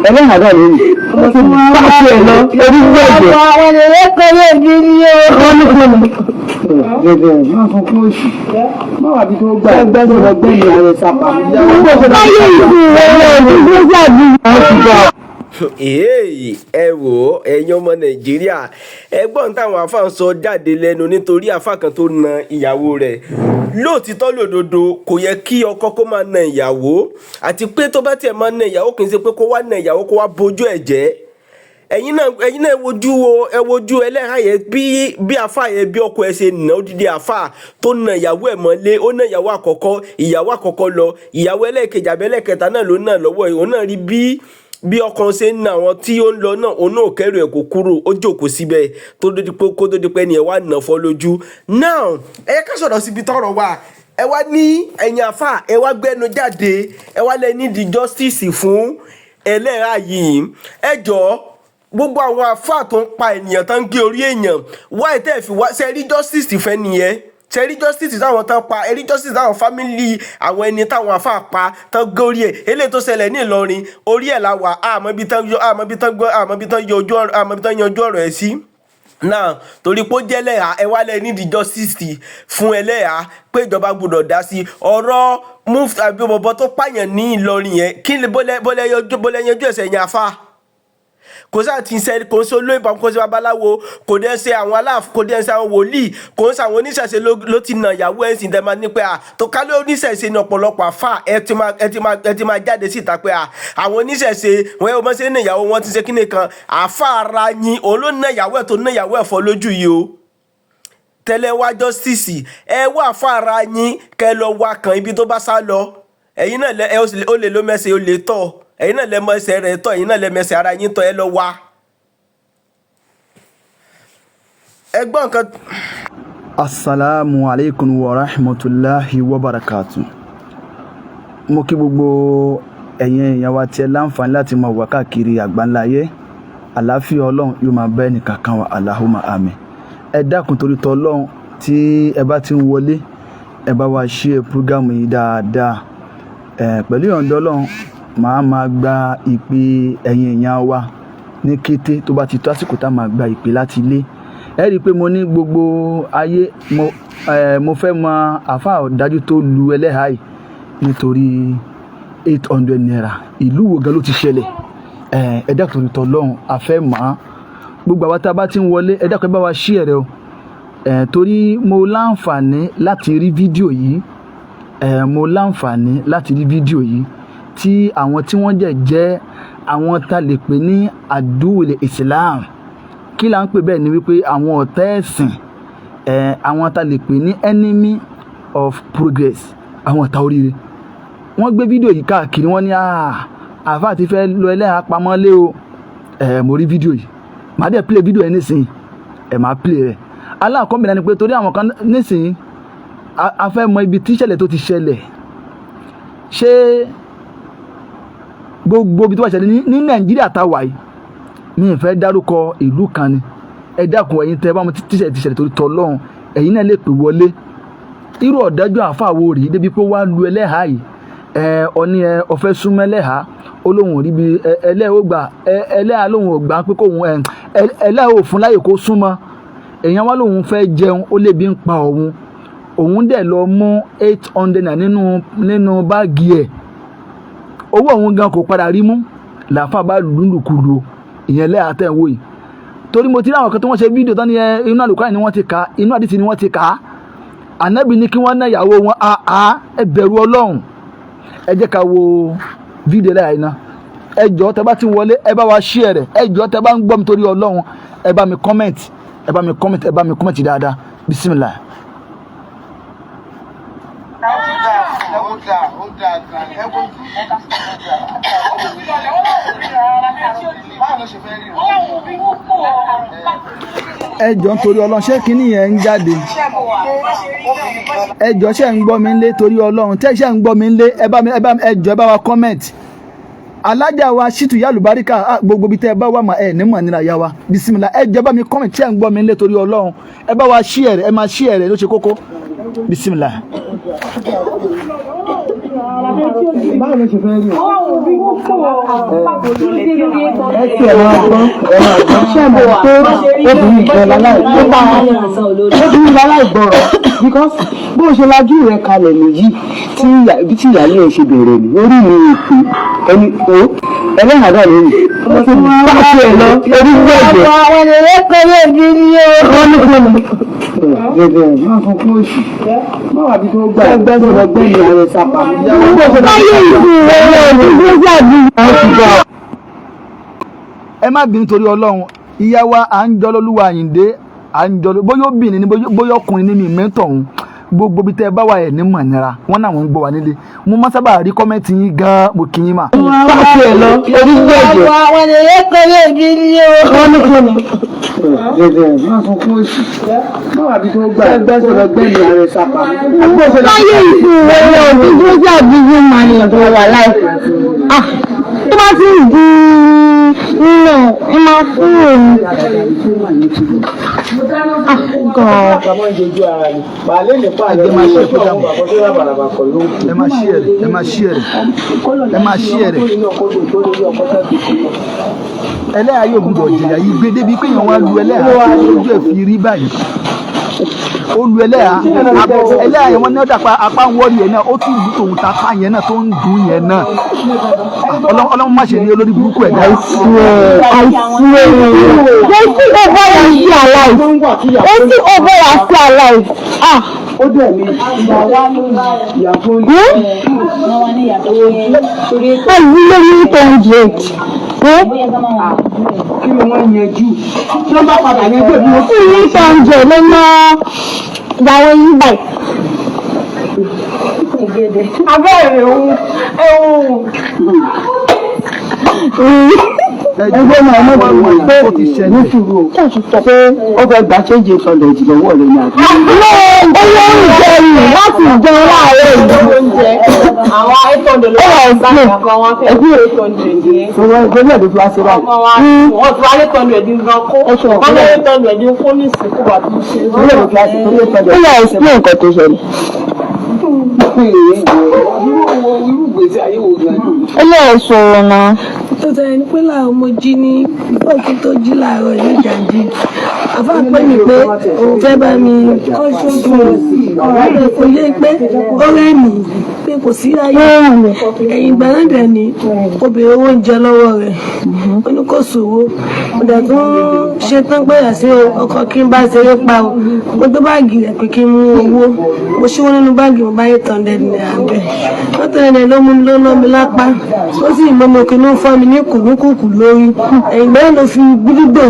ẹlẹ́yìn àgbà lórí pàṣẹ ẹ̀ lọ orí gbẹ̀gbẹ̀. àwọn ènìyàn kọ́lé mi ni o. wọ́n ní kí gẹ́gẹ́ máa fún fún oṣù máa wà bí tó gbà ẹgbẹ́ni ààrẹ sápá. báyé ìlú rẹ̀ ló gbàgbé àwọn ti gbà. ẹ wò ó ẹ̀yin ọmọ nàìjíríà ẹgbọ́n táwọn àfáà ń sọ jáde lẹ́nu nítorí àfáà kan tó na ìyàwó rẹ̀ lóòtítọ́ lòdodo kò yẹ kí ọkọ kó máa na ìyàwó àti pé tó bá tiẹ̀ máa na ìyàwó kì í ṣe pé kó wá na ìyàwó kó wá bójú ẹ̀ jẹ́ ẹ̀yin náà ẹ wojú ẹlẹ́hà yẹn bí àfáà yẹn bí ọkọ ẹ ṣe nà odidi àfáà tó na ìyàwó ẹ̀ mọ́lé ó na ìyàwó àkọ́kọ́ lọ ìyàwó ẹlẹ́ẹ̀kejì àbẹ́lẹ́kẹta náà ló nà lọ́wọ́ ẹ̀ òun náà rí bí ọkàn ṣe ń na àwọn tí ó ń lọ náà òun náà kẹrù ẹ̀ kó kúrò ó jókòó síbẹ̀ kó tó di pé ni ẹ wá nà fọ́ lójú. now ẹ yẹ ká sọ̀rọ̀ síbi tọ́rọ̀ wà ẹ wá ní ẹ̀yin àfà ẹ wá gbẹ́nu jáde ẹ wá lẹ́ ní di justice fún ẹlẹ́ra yìí ẹ jọ̀ọ́ gbogbo àwọn àfà tó ń pa ènìyàn tó ń gé orí èèyàn wáyé tẹ́ ẹ fi wá ṣe rí justice fẹ́ nìyẹn ṣe rí justice táwọn tán pa ẹ rí justice táwọn family àwọn ẹni táwọn àfà pa tán górí ẹ eléyìí tó ṣẹlẹ̀ ní Ìlọrin orí ẹ̀ la wà àmọ́ bí tán yanjú ọ̀rọ̀ ẹ̀ sí náà torí pé ó jẹ́ ẹlẹ́hà ẹ wá lẹ́ nídìí justice fún ẹlẹ́hà pé ìjọba gbọ́dọ̀ dá sí ọ̀rọ̀ mufti àbí bọ̀bọ̀ tó pààyàn ní Ìlọrin yẹn kí ni bọ́lẹ̀ yanjú ẹ̀sẹ̀ yẹn afá kò sáà ti ṣe kò ń ṣe olóyìnbó kò ń ṣe babaláwo kò dẹ́ ṣe àwọn aláàfin kò dẹ́ ṣe àwọn wòlíì kò ń ṣe àwọn oníṣẹ̀ṣe ló ti nà ìyàwó ẹ̀ ń sìn dẹ́ma ní pé tó ká ló oníṣẹ̀ṣe ní ọ̀pọ̀lọpọ̀ àfà ẹ ti máa jáde síta pé àwọn oníṣẹ̀ṣe wọn ò mọ̀ ṣe ní ìyàwó wọn ti ṣe kíni kan àfà ara yín òun ló ná ìyàwó ẹ̀ tó ná ìyàwó ẹ̀ fọ́ lójú yìí o tẹ́lẹ̀ wá justice ẹ wá àfà ara yín kẹ́ lọ wá kan ibi tó bá sá lọ ẹ̀yin náà ó lè ló mẹ́sẹ̀ ó lè tọ̀ ẹ̀yin náà lẹ mọ ẹsẹ̀ rẹ̀ tọ̀ ẹ̀yin náà lẹ mẹsẹ̀ ara yín tọ̀ ẹ lọ wá. ẹgbọ́n nǹkan. asalaamu aleykum wa rahmatulahi wa barakatu. mo kí gbogbo ẹ̀yin èèyàn wa tí ẹ láǹfààní láti máa wà káàkiri àgbáńláyé àlàáfíà ọlọ́run yóò máa bá ẹnì kankan wa Allahumma àmín. ẹ dákun torí tọ ọlọ́run tí ẹ bá ti ń wọlé ẹ bá wa ṣe púrógámù yìí dáadáa pẹ̀lú ìyọ̀ǹda ọlọ́run màá máa gba ìpè ẹ̀yin èèyàn wa ní kété tó bá ti tó àsìkò tá a máa gba ìpè láti ilé ẹ rí i pé mo ní gbogbo ayé mo fẹ́ mọ àfáà ọ̀dájú tó lu ẹlẹ́hà yìí nítorí 800 naira ìlú wo gan ló ti ṣẹlẹ̀ ẹ dákun tó lọ́hùn afẹ́ mọ́ gbogbo àwa tá a bá ti ń wọlé ẹ dákun ẹ bá wa share rẹ o torí mo láǹfààní láti rí fídíò yìí tí àwọn tí wọ́n jẹ́ àwọn tá lè pè ní àdúwìlẹ̀ Islam kí là ń pè bẹ́ẹ̀ ni wípé àwọn ọ̀tá ẹ̀sìn àwọn tá lè pè ní enemy of progress àwọn ọ̀tá oríire wọ́n gbé fídíò yìí káàkiri wọ́n ní àfáà ti fẹ́ lọ ẹlẹ́hà pamọ́ lé o mo rí fídíò yìí màá dẹ̀ play fídíò yẹn nísìnyí màá play rẹ̀ aláàkọ́mìnira ni pé torí àwọn kan nísìnyí a fẹ́ mọ ibi tí ìṣẹ̀lẹ̀ tó ti ṣẹlẹ̀ ṣé gbogbo ibi tó wà ṣẹlẹ̀ ní Nàìjíríà tá a wà yìí mi ì fẹ́ dárúkọ ìlú kan ni ẹ dákun ẹ̀yin tẹ́ bá mo tíṣẹ̀ ti ṣẹlẹ̀ torí tọ́lọ́run ẹ̀yin náà lè pè wọlé irú ọ̀dájú àfàwọ̀ rí débi pé wàá lu ẹlẹ́hà yìí ọ̀ní ọ̀fẹ́ súnmọ́ ẹlẹ́hà olóhùn rí bí ẹlẹ́hà lóhùn ò gbà pé kóhùn ẹlẹ́hà ò fún láyè kó súnmọ́ èèyàn wá lóhùn fẹ́ jẹun ó lè bí ń pa òun dẹ̀ lọ mú 800 naira nínú báàgì ẹ̀ owó òun gan kò padà rí mú làáfà bá lùlùkulù ìyẹn lẹ́yà tẹ̀ ń wò yìí torí mo ti rí àwọn kan tí wọ́n ṣe fídíò tán ní inú àlùkò ni wọ́n ti kà inú àdìsí ni wọ́n ti kà ànábì ní kí wọ́n ná ìyàwó wọn ẹ bẹ̀rù ọlọ́run ẹ jẹ́ ká wo fídíò lẹ́yà iná ẹ jọ̀ọ́ tẹ́ bá ti wọlé ẹ bá wa share rẹ̀ ẹ jọ̀ọ́ tẹ́ bá ń gbọ́ mi torí ọlọ́run ẹ bá mi comment dáadáa bismillah. ẹ jọ̀ọ́ nítorí ọlọ́run ṣé kínní yẹn ń jáde ẹ jọ̀ọ́ ṣé ń gbọ́ mi nílé torí ọlọ́run tẹ́ ṣé ń gbọ́ mi nílé ẹ jọ̀ọ́ ẹ bá wa comment alájà wa ṣìtù yálùbáríkà gbogbo ibi tẹ́ ẹ bá wà mà ẹ nímọ̀ nínú àyà wa bisimilá ẹ jọ̀ọ́ bá mi comment ṣé ń gbọ́ mi nílé torí ọlọ́run ẹ bá wa share ẹ máa share ló ṣe kókó bisimilá. báwo ló ṣe fẹ́ rí o. ẹ ti ẹ̀rọ ọgbọ́n ṣé mo tó obìnrin ìfẹ́ láláìgbọ́rọ̀ because bó ṣe lajú rẹ̀ kalẹ̀ nìyí tí ìyáálé ẹ̀ ṣe bèrè ní orí mi ìpè ẹni o ẹlẹ́hàdà lórí pàṣẹ ẹ̀ lọ orí gbẹ̀gbẹ̀. àwọn ènìyàn kọ́lé mi ní o. gẹ́gẹ́ máa fún kún oṣù má wà bí tó gbà ẹgbẹ́ ní ààrẹ sápá. ẹ má bínú torí Ọlọ́run ìyá wa à ń jọ lọ́lúwa Àyìndé à ń jọ bóyá obìnrin ni bóyá ọkùnrin ni mi mẹ́tọ̀ ọ̀hún gbogbo bí tẹ ẹ bá wà ẹ ní mọ̀ nira wọn náà wọn ń gbọ́ wa nílé mo má sábà rí kọ́mẹ́ǹtì yín gan mo kì í mà. pàṣẹ ẹ lọ orí gbẹ̀gbẹ̀. àwọn ènìyàn kọ́lé mi ní o. gẹ́gẹ́ máa fún kún oṣù má wà bí tó gbà ẹgbẹ́ ní ààrẹ sápá. láyé ìsìn ìwé òbí tó jàbí yóò máa ní ọ̀dọ̀ wà láìpẹ́. tó bá ti ń di nínú ẹ máa fún òun. ẹlẹ́yà yóò gbúdọ̀ jẹ̀yà yìí gbé débi pé èèyàn wá lu ẹlẹ́yà lójú ẹ̀ fi rí báyìí ó lu ẹlẹ́yà yẹn wọ́n ní ọ̀dà apá ń wọ́ọ̀rì yẹn náà ó tún lù tòun ta apá yẹn náà tó ń dùn yẹn náà ọlọ́run má ṣe ní olórí burúkú ẹ̀dá. ó dẹ̀ mi ìyàwó kí ni wọ́n yẹn jù tí wọ́n bá padà yẹn gbé bí wọ́n sì ní ìtànjẹ lọ́nà ìyàwó yìí báyìí. abẹ́rẹ́ ẹgbẹ́ náà ọmọ ìwọ̀n pé ó ti ṣẹlẹ̀ pé ó fẹ́ gbà ṣéǹjì sọ̀dọ̀ ìjìnlẹ̀ wọ̀ lórí àgbẹ̀. owó oúnjẹ yìí láti jẹun láàárọ̀ ìlú oúnjẹ. àwọn 800 ló wà ní àkọ́ wọn fẹ́ 800 yẹn. ìwọ̀n ìgbélé ló fi wá sí báyìí. wọ́n ti wá 800 gan kó. wọ́n lé 800 kó ní ìsìnkú wà tó ṣe. ìgbélé ló fi wá sí 800. ó yà explain nǹkan tó ṣẹlẹ̀. ó lè sọ̀rọ̀ náà. tó tẹ̀lé ní pé làwọn ọmọ jí ní ìfọ̀kí tó jí láàárọ̀ ìlú ìjàndí àfa pé mi pé òun fẹ́ bá mi kọ́ ṣoṣo ọ̀rọ̀ rẹ̀ kò yé pé ó rẹ̀ mí pé kò sí ayé ẹ̀yìn ìgbà náà dẹ̀ ni obìnrin owó ń jẹ lọ́wọ́ rẹ̀ ó ní kò sòwò mo dẹ̀ tún ṣe tán pé àṣẹ ọkọ̀ kí n bá ṣeré pa o mo gbé báàgì rẹ̀ pé kí n mú owó mo ṣíwọ́ nínú báàgì mo bá 800 naira bẹ́ẹ̀ wọ́n tẹ̀lé ní ló ná mi lápá ó sì mọ́ mi kí ló ń fọ́ mi ní kùkùkù lórí ẹ̀yìn ìgbà náà ló fi gbígbò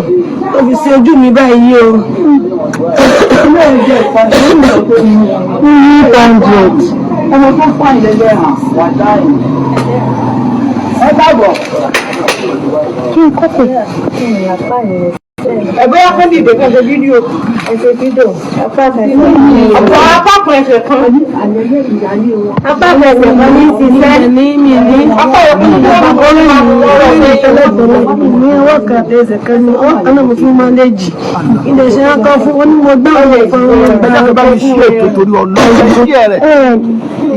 ó fi sí ojú mi báyìí o. ọmọ tó fún àìlẹ́lẹ́ hàn wà dáhùn. ẹ káàbọ̀. kí n kọ́ pé. ẹgbẹ́ wá kọ́ndì ìdè kan ṣe fídíò. ẹsẹ̀ fídíò apá kan ẹsẹ̀ kan. apá kan ẹsẹ̀ kan ní ṣiṣẹ́. apá ẹ̀kọ́ ní orí mi ọwọ́ kan àti ẹsẹ̀ kan ní ọ̀nà mo fún mánéjì. ilé iṣẹ́ akọ́ fún wọn ní mo gbá àwọn ìfọwọ́ ẹgbẹ́ tó bá mi ṣe ètò torí Ọlọ́run sí ẹ̀rẹ̀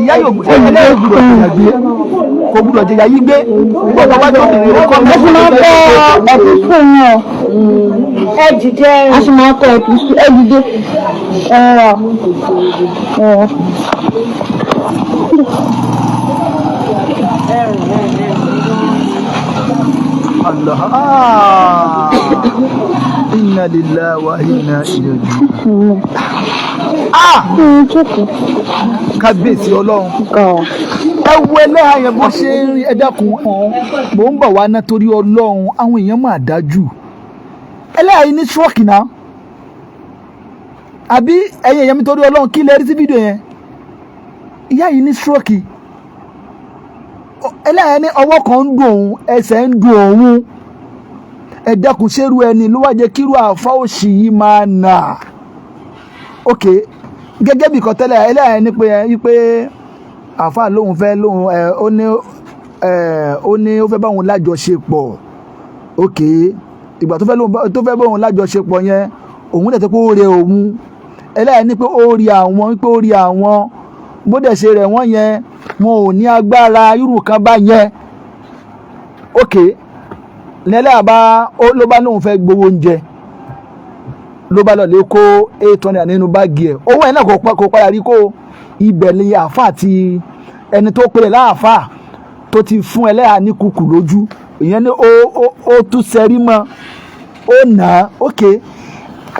ìyá yóò ẹlẹ́yìn gbúdọ̀ jẹ̀yà gbé kò gbúdọ̀ jẹ̀yà yí gbé gbọ́dọ̀ wá tó bìnrin ó kọ́ mi. ẹ sì máa kọ ẹ̀pù fún yàn ẹ dìde a sì máa kọ ẹ̀pù ẹ dìde Allah inna lillahi wa inna ilayhi kábíyèsí Ọlọ́run ẹ wo ẹlẹ́hà yẹn bó ṣe ń rí ẹ dákun mò ń bọ̀ wá ná torí Ọlọ́run àwọn èèyàn máa dájú ẹlẹ́hà yìí ní stroke náà àbí ẹ̀yin èèyàn mi torí Ọlọ́run kí lè rí sí fídíò yẹn ìyá yìí ní stroke ẹlẹ́hà ní ọwọ́ kan ń dùn òun ẹsẹ̀ ń dùn òun ẹ dákun ṣerú ẹni ló wá jẹ́ kírú àfa òṣì yìí máa nà ok gẹ́gẹ́ bí kan tẹ́lẹ̀ ẹlẹ́yà ní pé àfa lóun fẹ́ lóun ó ní ó fẹ́ bá òun lájọṣepọ̀ ok ìgbà tó fẹ́ bá òun lájọṣepọ̀ yẹn òun dẹ̀ tó pé ó rẹ òun ẹlẹ́yà ní pé ó rí àwọn bó dẹ̀ ṣe rẹ̀ wọ́n yẹn wọn ò ní agbára irú kan bá yẹn ok lẹ́lẹ́ àbá ló bá lóun fẹ́ gbowó oúnjẹ ló bá lọ lè kó 800 nínú báàgì ẹ̀ owó ẹ̀ náà kò padà rí kó ibẹ̀ ni àáfà àti ẹni tó pèlè láàfà tó ti fún ẹlẹ́yà ní kùkù lójú ìyẹn ni ó tún sẹ́rí mọ́ ó nà á ok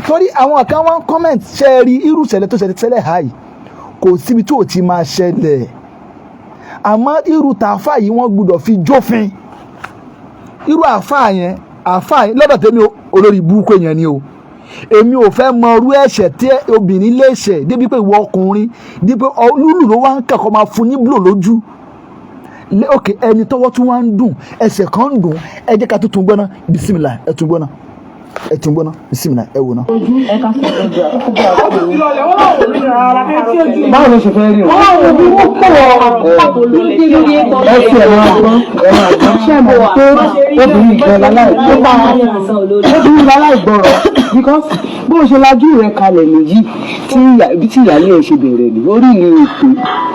torí àwọn kan wọ́n comment ṣe rí irú ìṣẹ̀lẹ̀ tó ṣẹlẹ̀ tẹ́lẹ̀ háì kò síbi tí ò ti máa ṣẹlẹ̀ àmọ́ irú tààfà yìí wọ́n gbọ́dọ̀ fi jófin irú àáfà yẹn lọ́dọ̀ tèmi olórí burúkú yẹn ni o èmi ò fẹ́ mọ irú ẹ̀ṣẹ̀ tí obìnrin lè ṣẹ̀ débi pé ìwọ ọkùnrin débi pé lúlù ló wá ń kẹ́kọ̀ọ́ máa fún ní bùlò lójú ok ẹni tọ́wọ́ tún wá ń dùn ẹsẹ̀ kan ń dùn ẹ jẹ́ ká tó tún gbọ́ná bisimilá ẹ tún gbọ́ná bisimilá ẹ wò ná. báwo ló ṣe fẹ́ rí o. ẹsẹ̀ ṣe mọ̀ pé obìnrin ìgbẹ́ láláìgbọràn because bó ṣe lajú rẹ̀ kalẹ̀ nìyí tí ìyáálé ẹ̀ ṣe bẹ̀rẹ̀ ní orí ìlú ètò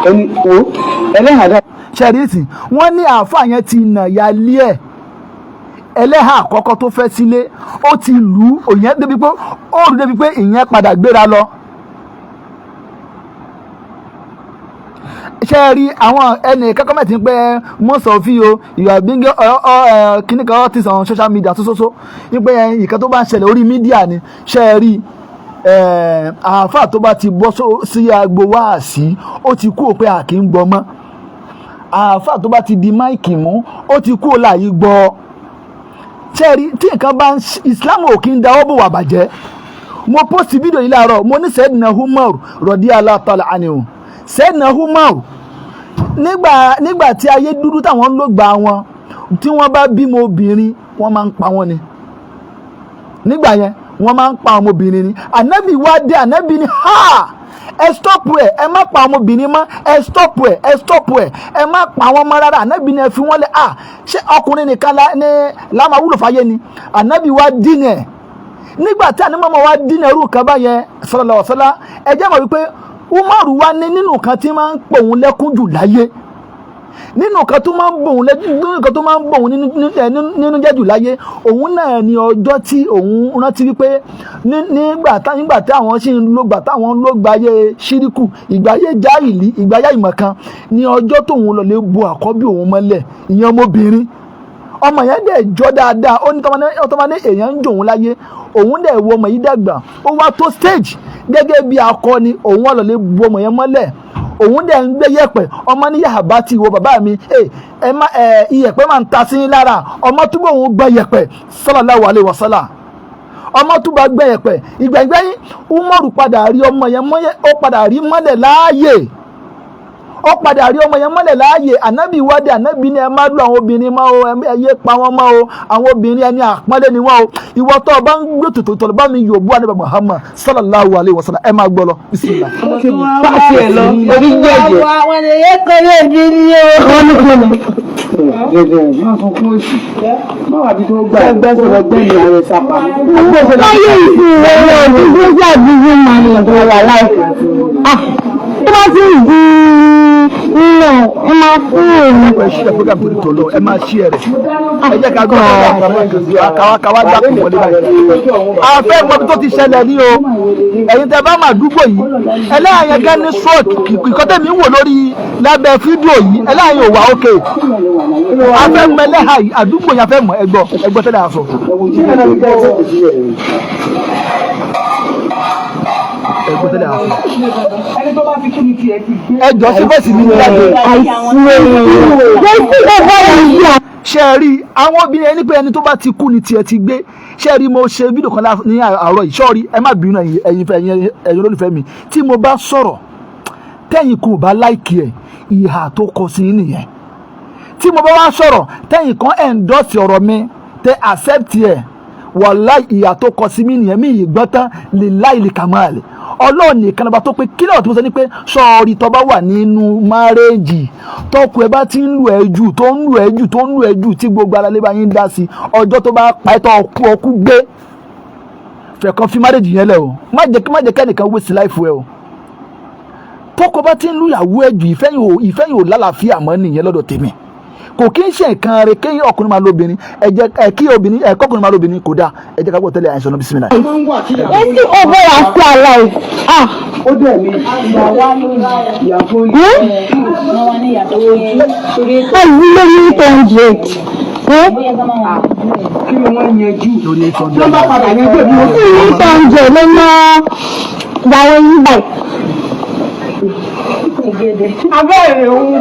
ẹni o ẹlẹ́hàdá. ṣẹ́ríìtì wọ́n ní àáfàá yẹn ti nà yálé ẹ̀ ẹlẹ́hà àkọ́kọ́ tó fẹ́ sílé ó ti lù ú òyìn débi pé ó rú débi pé ìyẹn padà gbéra lọ. ṣe rí àwọn ẹnì kẹ́kọ̀ọ́ mẹ́tì pé most of you are being kíní kan artist on social media tó ní pé nǹkan tó bá ń ṣẹlẹ̀ orí mídíà ni ṣe rí àáfàá tó bá ti bọ́ sí agbo wáàsí ó ti kú òpin àkì ń gbọ́ mọ́ àáfàá tó bá ti di máìkì mú ó ti kú láàyè gbọ́ ṣẹ́ẹ̀rí tí nǹkan bá ń Islam ò kí ń dáwọ́ bò wà bàjẹ́ mo post fídíò yìí láàárọ̀ mo ní Sayyidina Umar radiyallahu ta'ala anhu Sayyidina Umar nígbà tí ayé dúdú táwọn ń lò gbà wọn tí wọ́n bá bímọ obìnrin wọ́n máa ń pa wọ́n ni nígbà yẹn wọ́n máa ń pa ọmọbìnrin ni ànábì wá dé ànábì ni ha ẹ stop ẹ ẹ má pa ọmọbìnrin mọ́ ẹ stop ẹ ẹ má pa àwọn ọmọ rárá ànábì ni ẹ fi wọ́n lẹ̀ ṣé ọkùnrin nìkan ní láàmà wúlò fàyè ni ànábì wá dín ẹ nígbà tí ànábì wá dín ẹ irú kan báyẹn sallallahu alaihi wasallam ẹ jẹ́ mọ̀ wípé Umaru wá ní nínú kan tí máa ń pòun lẹ́kún jù láyé nínú kan tó máa ń bòun nínú jẹ́ jù láyé òun náà ni ọjọ́ tí òun rántí wípé nígbà tí àwọn sì ń lògbà táwọn ń lògbà ayé ṣíríkù ìgbáyé jáìlì ìgbáyé ìmọ̀kan ni ọjọ́ tóun lọ lè bo àkọ́bí òun mọ́lẹ̀ ìyẹn ọmọbìnrin ọmọ yẹn dẹ̀ jọ dáadáa ó ní tọ́mọ ní èèyàn ń jòun láyé òun dẹ̀ wo ọmọ yìí dàgbà ó wá tó stage gẹ́gẹ́ bí akọni òun wà lọ lè bo ọmọ yẹn mọ́lẹ̀ òun dẹ̀ ń gbé yẹ̀pẹ̀ ọmọ ní yàrá ti wo bàbá mi iyẹ̀pẹ̀ máa ń ta sí lára ọmọ túbọ̀ òun gbẹ yẹ̀pẹ̀ sallallahu alaihi wasallam ọmọ túbọ̀ gbẹ yẹ̀pẹ̀ ìgbẹ̀gbẹ́yìn Umaru padà rí ọmọ yẹn ó padà rí mọ́lẹ̀ láàyè ó padà rí ọmọ yẹn mọ́lẹ̀ láàyè ànábì wádìí ànábì ni ẹ má lù àwọn obìnrin mọ́ o ẹ yé pa wọ́n mọ́ o àwọn obìnrin ẹni àpọ́nlé ni wọ́n o ìwọ tó o bá ń gbé tòtò bá mi yòóbù ànábì Muhammad sallallahu alaihi wasallam ẹ máa gbọ́ lọ bismillah. pàṣẹ ẹ lọ orí jẹjẹ. àwọn ènìyàn kan lè di ní o. jẹjẹ máa sọ fún òsì má wà bí tó gbà ẹgbẹ́ sọ̀rọ̀ gbẹ̀yìn ààrẹ sápá. láyé ìsìn rẹ̀ ọ̀dùn tó jáde fún màmí ọ̀dọ̀ wà láìpẹ́. tó bá ti di nínú ẹ máa fún òun. ẹ ṣí ẹ program torí tó lọ ẹ máa ṣí ẹ rẹ ẹ jẹ́ ká gbọ́ káwá gbà kún wọlé báyìí. àfẹ́ ìmọ̀ tó ti ṣẹlẹ̀ ní o ẹ̀yin tẹ́ bá máa dúgbò yìí ẹlẹ́yìn gẹ́ ní stroke ìkọ́tẹ́ mi ń wò lórí lábẹ́ fídíò yìí ẹlẹ́yìn ò wá òkè afẹ́ mẹ́lẹ́hà yìí àdúgbò yẹn afẹ́ mọ̀ ẹgbọ́ tẹ́lẹ̀ àṣọ. ẹgbọ́ tẹ́lẹ̀ àṣọ. ẹjọ́ sí fẹ́sì mi jáde. ṣe é rí àwọn obìnrin ẹni pé ẹni tó bá ti kú ni tiẹ̀ ti gbé ṣe é rí mo ṣe fídíò kan ní àárọ̀ yìí ṣọ́ọ̀rí ẹ má bínú ẹ̀yin olólùfẹ́ mi tí mo bá sọ̀rọ̀ tẹ́yìn kò bá láìkì ẹ̀ ìhà tó kọ sí nìyẹn tí mo bá wá sọ̀rọ̀ tẹ́yìn kan endorse ọ̀rọ̀ mi tẹ́ accept ẹ̀ wàláì ìhà tó kọ sí mi nìyẹn mi ìgbọ́n tán lè láì lè kàmáàlì ọlọ́run nìkan lọ́ba tó pé kí lọ́ọ̀ tó sọ ní pé sọ́ọ̀rì tó bá wà nínú márẹ́jì tọkù ẹ bá ti ń lù ẹ́ jù tó ń lù ẹ́ jù tó ń lù ẹ́ jù tí gbogbo ara lè bá yín dá sí ọjọ́ tó bá pa ẹ́ tó ọkú gbé fẹ̀kan fi márẹ́jì yẹn lẹ̀ o má jẹ́ kẹ́nìkan waste life ẹ o tọkọ bá ti ń lu ìyàwó ẹ̀ jù ìfẹ́ yóò lálàáfíà mọ́ nìyẹn lọ́dọ̀ tèmi kò kí ń ṣe nǹkan rẹ̀ kí ọkùnrin máa lóbìnrin kọkùnrin máa lóbìnrin kò dáa ẹ jẹ́ ká gbọ́ tẹ́lẹ̀ àìsàn náà bismillah. Esi over are still alive. ó dẹ̀ ní ìyàwó I really need 800. kí ni wọ́n yanjú lórí ètò ló bá padà yanjú bí wọ́n fi 800 ló ná ìyàwó yín báyìí. abẹ́rẹ́ ohun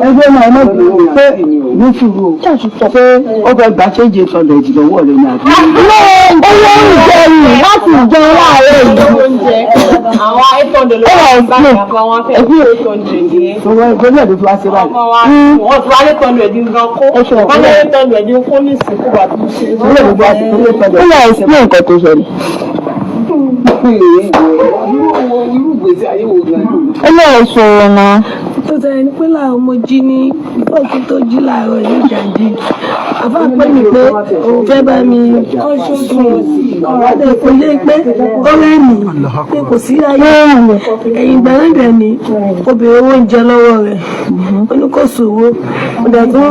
ẹgbẹ́ náà náà bí wọ́n pé ní ṣùgbọ́n pé ó fẹ́ gbà ṣéje sọ̀dọ̀ ìdìbòwò rẹ̀ ní àbí. owó oúnjẹ yìí láti jẹun láàárọ̀ yìí. àwọn 800 ló wà ní báńkì àwọn afẹ́ 800 yẹn. owó ẹgbẹ́ náà ló fi wá sí báyìí. wọ́n ti wá 800 gan kó wọ́n ní 800 kó ní ìsìnkú wà tó ṣe. owó ẹgbẹ́ wá sí owó ẹgbẹ́. ó yà explain nǹkan tó ṣẹlẹ̀. irú gbèsè ayé wo gan. ó yà ìṣòro náà. tó tẹ̀lé ní pé láàárọ̀ mo jí ní ìfọ̀kí tó jí láàárọ̀ ní ìjàdí àfa pé mi pé òun fẹ́ bá mi kọ́ ṣojú ọ̀rọ̀ kò yé pé ó rẹ́ẹ̀mí pé kò sí ayé ẹ̀yìn ìgbà náà dẹ̀ ni obìnrin owó ń jẹ lọ́wọ́ rẹ̀ ó ní kò sòwò mo dẹ̀ tún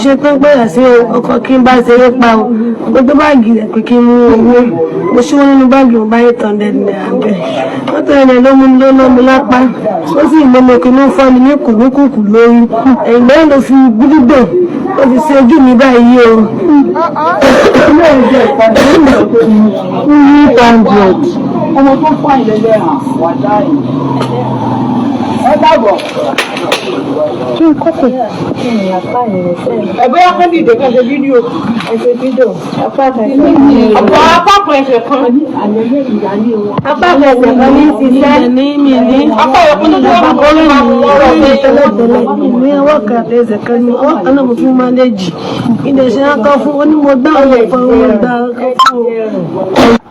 ṣe tán gbẹ̀yà sí ọkọ̀ kí n bá ṣeré pa o mo gbé báàgì rẹ̀ pé kí n mú owó mo ṣíwọ́ nínú báàgì mo bá 800 naira bẹ́ẹ̀ wọ́n tẹ̀lé ló mú ló ná mi lápá ó sì mọ́ mi kí n fọ́ mi ní kùkùkù lórí ẹ̀yìn lẹ́yìn ló fi gbúdúgbò ó fi ṣe ojú mi báyìí o. ọmọ tó fà ìlẹ́lẹ́ hàn wà dáì. ẹ dàbọ̀. kí n kọ́kọ́. ẹ̀bẹ́ akọ́ dìde kan ṣe fídíò apá kan ẹsẹ̀ kan ní ṣiṣẹ́ apá ẹ̀kọ́ tó tó wà lórí ọ̀rọ̀ mi tẹ́lẹ̀tẹ́lẹ̀ ní ọwọ́ kan àti ẹsẹ̀ kan ní ọwọ́ kan náà mo fún mánéjì ìdẹ̀ṣẹ́ akọ́ fún ó ní mo gbá ọ̀rọ̀ ìfọ̀ wọn gbá akọ́ fún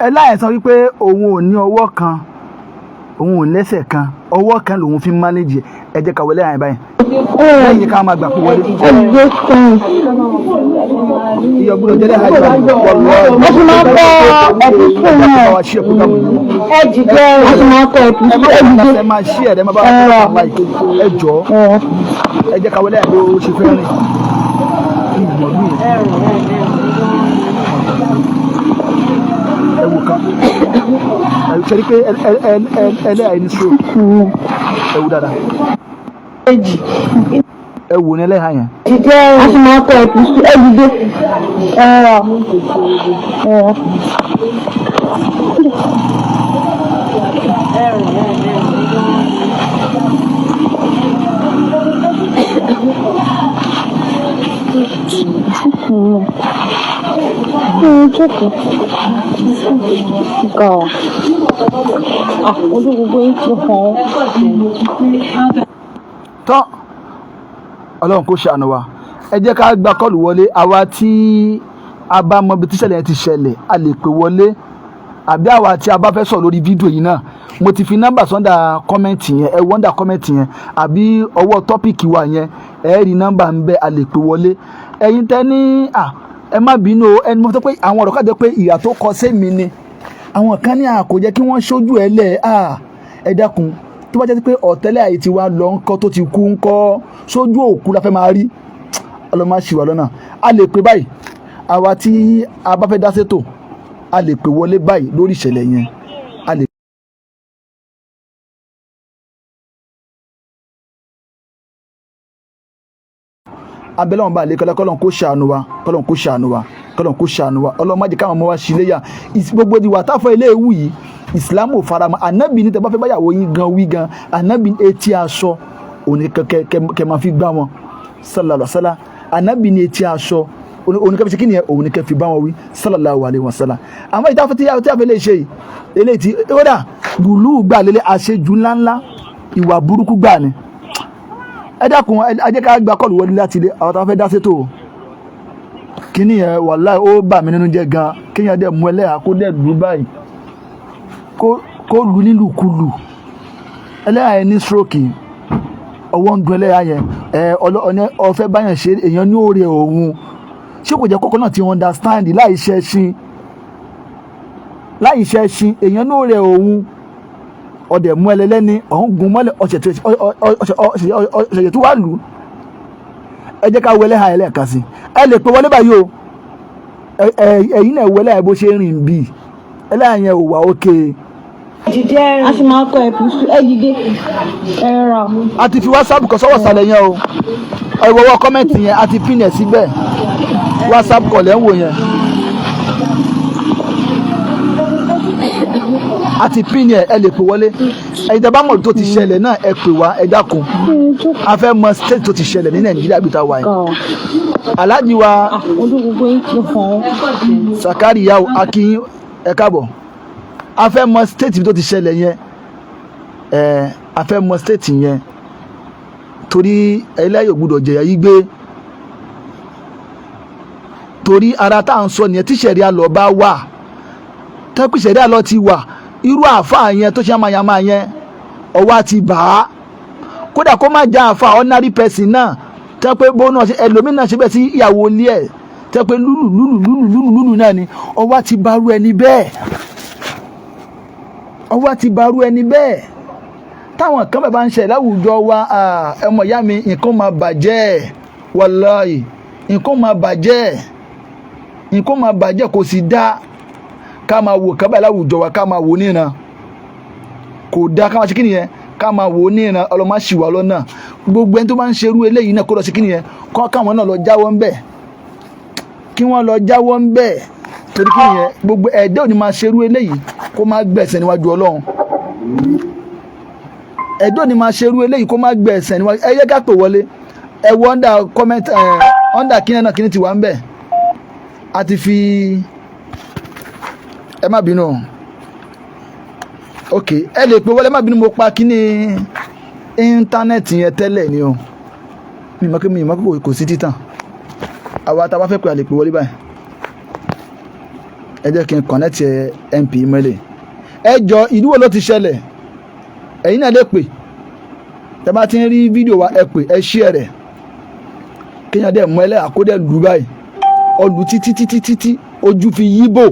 ẹ láyé sọ wípé òun ò ní ọwọ́ kan òun ò lẹ́sẹ̀ kan ọwọ́ kan lòun fi ń mánéjì ẹ jẹ́ ká wọlé àyè báyìí lẹ́yìn ká máa gbà pé wọlé. ẹgbẹ́ kan. iye ọgbọ́dọ̀ jẹ́lẹ̀ hajj bá ẹ ti máa kọ́ ẹ̀pùsùn náà. ẹ jìjẹ́ ẹ ti máa kọ́ ẹ̀pùsùn ẹ jìjẹ́. ẹ máa ṣí ẹ̀rẹ́ máa bá wà láì ẹ jọ ẹ jẹ́ ká wọlé àyè bó ṣe fẹ́ rìn. ẹ wò kan ṣe rí pé ẹlẹ́yà ẹni sọ ẹ wò dáadáa ẹ wò ní ẹlẹ́yà yẹn. jìjẹ́ a ti máa kọ́ ẹ̀pùsùn ẹ jìjẹ́. Jókòó. Ga ọ̀. Ojú gbogbo yín ti hàn. Tọ́ Ọlọ́run kò ṣàánú wa ẹ jẹ́ ká gba kọ́ọ̀lù wọlé àwa tí a bá mọ ibi tíṣẹ̀lẹ̀ yẹn ti ṣẹlẹ̀ a lè pè wọlé àbí àwa tí a bá fẹ́ sọ̀rọ̀ lórí fídíò yìí náà mo ti fi nọ́mbà sọ́ndà kọ́mẹ́ǹtì yẹn ẹ wọ́ndà kọ́mẹ́ǹtì yẹn àbí ọwọ́ tọ́pìkì wa yẹn ẹ rí nọ́mbà ń bẹ a lè pè wọlé ẹ̀yin tẹ́ ní ẹ má bínú o ẹni mo sọ pé àwọn ọ̀rọ̀ kájọ pé ìyà tó kọ sí mi ni àwọn kan ní kò jẹ́ kí wọ́n ṣojú ẹ lẹ̀ ẹ dákun tó bá jẹ́ pé ọ̀tẹ́lẹ̀ àyè ti wá lọ ńkọ́ tó ti kú ńkọ́ sójú òkú la fẹ́ máa rí ọlọ́mọ àṣìwà lọ́nà a lè pè báyìí àwa tí a bá fẹ́ dá sétò a lè pè wọlé báyìí lórí ìṣẹ̀lẹ̀ yẹn a lè. abẹ́lẹ́ wọn bá lè kọ́lá kọ́lọ́n kó ṣàánú wa kọ́lọ́n kó ṣàánú wa kọ́lọ́n kó ṣàánú wa ọlọ́run má jẹ́ káwọn ọmọ wa ṣí léyà gbogbo ìwà táfọ́ ilé ewu yìí Islam ò faramọ́ ànábì ní tẹ́ bá fẹ́ báyàwó yín gan wí gan ànábì etí aṣọ òní kẹ máa fi gbá wọn sallallahu alaihi wasallam ànábì ní etí aṣọ òní kẹ fi ṣe kí ni òní kẹ fi bá wọn wí sallallahu alaihi wasallam àmọ́ ìdáfẹ́ tí a fẹ́ lè ṣe yìí eléyìí tí ó dà gùlù gbà lélẹ̀ àṣejù ńláńlá ìwà burúkú gbà ni ẹ dákun ẹ jẹ́ ká gba kọ́ọ̀lù wọlé láti ilé àwọn tó fẹ́ dá sétò kíní yẹn wàláhì ó bà mí nínú jẹ́ gan kéèyàn dẹ̀ mú ẹlẹ́yà kó dẹ̀ lù báyìí kó lù nílùkulù ẹlẹ́yà yẹn ní stroke ọwọ́ ń dun ẹlẹ́yà yẹn ọ̀fẹ́ báyàn ṣe èèyàn ní òòrè òun ṣé kò jẹ́ kọ́kọ́ náà ti understand láì ṣe ṣin láì ṣe ẹṣin èèyàn náà rẹ̀ òun ọ̀dẹ̀ mú ẹlẹ́lẹ́ni ọ̀hún gun mọ́lẹ̀ ọ̀ṣẹ̀ṣẹ̀ tó wà lù ú. Ẹ jẹ́ ká wọlé ha ẹlẹ́ẹ̀kan sí ẹ lè pe wọlé báyìí o ẹ̀yin náà wọlé ẹ̀ bó ṣe rìn bíi ẹlẹ́yà yẹn ò wà ókè. a sì máa kọ ẹ̀pùsù ẹ̀yídé ẹ̀rọ. a ti fi WhatsApp kọ sọ́wọ́ sàlẹ̀ yẹn o ìwọ́wọ́ kọ́mẹ́ǹtì yẹn a ti pin ẹ̀ síbẹ̀ WhatsApp kọ̀ lẹ́ ń wò yẹn a ti pin ẹ̀ ẹ lè pè wọlé ẹ̀yin tẹ́ bá mọ̀ tó ti ṣẹlẹ̀ náà ẹ pè wá ẹ dákun a fẹ́ mọ̀ state tó ti ṣẹlẹ̀ ní Nàìjíríà bí ta wà yìí. Aláàjì wa Sakariya Akin ẹ káàbọ̀ a fẹ́ mọ̀ state tó ti ṣẹlẹ̀ yẹn a fẹ́ mọ̀ state yẹn torí ẹlẹ́yọ̀ gbọ́dọ̀ jẹ̀yà yí gbé torí ara tá à ń sọ nìyẹn tí sẹ̀ríà lọ bá wà tẹ́kù sẹ̀ríà lọ ti wà irú àáfàá yẹn tó ṣe yamayama yẹn ọwọ́ àti bà á kódà kó má já àáfàá ordinary person náà tẹ́ pé bóun náà ẹlòmínà ṣe bẹ́ẹ̀ sí ìyàwó ilé ẹ̀ tẹ́ pé lúlù náà ni ọwọ́ àti barú ẹni bẹ́ẹ̀ ọwọ́ àti barú ẹni bẹ́ẹ̀ táwọn kan bẹ̀ bá ń ṣe láwùjọ wa ọmọ ìyá mi nǹkan máa bàjẹ́ wàláhì nǹkan máa bàjẹ́ kò sì dá ká máa wò kábàá láwùjọ wa ká máa wò níran kò dá ká máa ṣe kí nìyẹn ká máa wò níran ọlọ́mọ ṣìwà lọ́nà gbogbo ẹni tó máa ń ṣerú eléyìí náà kó lọ ṣe kí nìyẹn káwọn náà lọ jáwọ́ ńbẹ̀ kí wọ́n lọ jáwọ́ ńbẹ̀ torí kí nìyẹn gbogbo ẹ̀dá ò ní máa ṣerú eléyìí kó má gbẹ̀sẹ̀ níwájú Ọlọ́run ẹ̀dọ́ ni máa ṣerú eléyìí kó má gbẹ ẹ̀sẹ̀ níwájú ẹ yẹ ká pè wọlé ẹ wọ ọ́ndà kíni náà kíni ti wà ń bẹ̀ a ti fi ẹ má bínú ok ẹ lè pè wọlé má bínú mo pa kíní íńtánẹ́ẹ̀tì yẹn tẹ́lẹ̀ ni o mi mọ̀ pé kò sí títàn àwa tá a bá fẹ́ pè a lè pè wọlé báyìí ẹ jẹ́ kí n kọ̀nẹ́tì MP mẹ́lẹ̀ ẹ jọ ìlú wo ló ti ṣẹlẹ̀ ẹ̀yin náà lè pè tẹ́ bá ti ń rí fídíò wa ẹ pè ẹ share rẹ̀ kéèyàn dẹ̀ mọ ẹlẹ́yà kó dẹ̀ lù báyìí ọlù títí ojú fi yíbò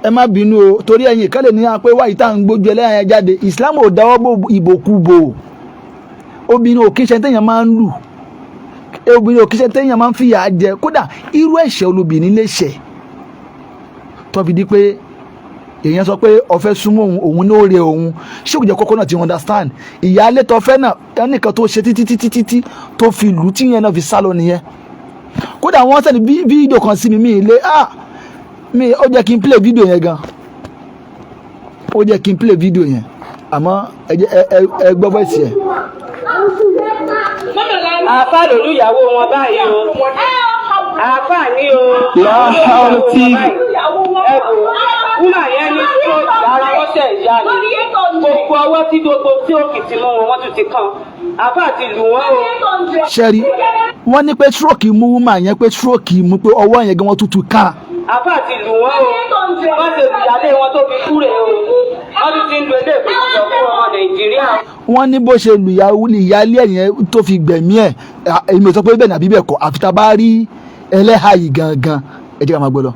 ẹ má bínú o torí ẹ̀yin ìkálẹ̀ ní apẹ́ wáyé tá à ń gbójú ẹlẹ́yà yẹn jáde Islam ò dáwọ́ bò ìbòkúbò obìnrin òkíṣẹ́ téèyàn máa ń lù obìnrin òkíṣẹ́ téèyàn máa ń fìyà jẹ kódà irú ẹ̀ṣẹ̀ olóbìnrin lè ṣẹ̀ tó fi di pé èèyàn sọ pé ọfẹ súnmọ́ òun ní òòrè òun ṣé kò jẹ́ kókó náà ti understand ìyáálé tọfẹ náà ẹnìkan tó ṣe títí tó fi lù tí yẹn náà fi sálọ nìyẹn kódà wọ́n sẹ́ni fídíò kan sí mi mi ó jẹ́ kí n play fídíò yẹn gan ó jẹ́ kí n play fídíò yẹn àmọ́ ẹ gbọ́ bọ́ ìsì ẹ̀. àáfàá lòlú ìyàwó wọn báyìí o àáfàá ní o lọ́hàrù tí wúmà yẹn ní tó ara wọn ṣe ìyá ni gbogbo ọwọ́ tí gbogbo tí òkè ti mú wọn wọ́n tún ti kàn àáfàá ti lù wọ́n o. ṣẹ́rí wọ́n ní pé stroke mú wúmà yẹn pé stroke mú pé ọwọ́ yẹn gan wọ́n tún kàn. àáfàá ti lù wọ́n o wọ́n ṣe ìyálé wọn tó fi kúrè o wọ́n tún ti ń lo ilé ìpèsè fún ọmọ Nàìjíríà. wọ́n ní bó ṣe lù ìyálé yẹn tó fi gbẹ̀mí ẹ̀ èmi ò sọ pé bẹ́ẹ̀ ni àbí bẹ́ẹ̀ kọ́ àfi tá a bá rí ẹlẹ́hà yìí gangan ẹ jẹ́ ká máa gbọ́ lọ.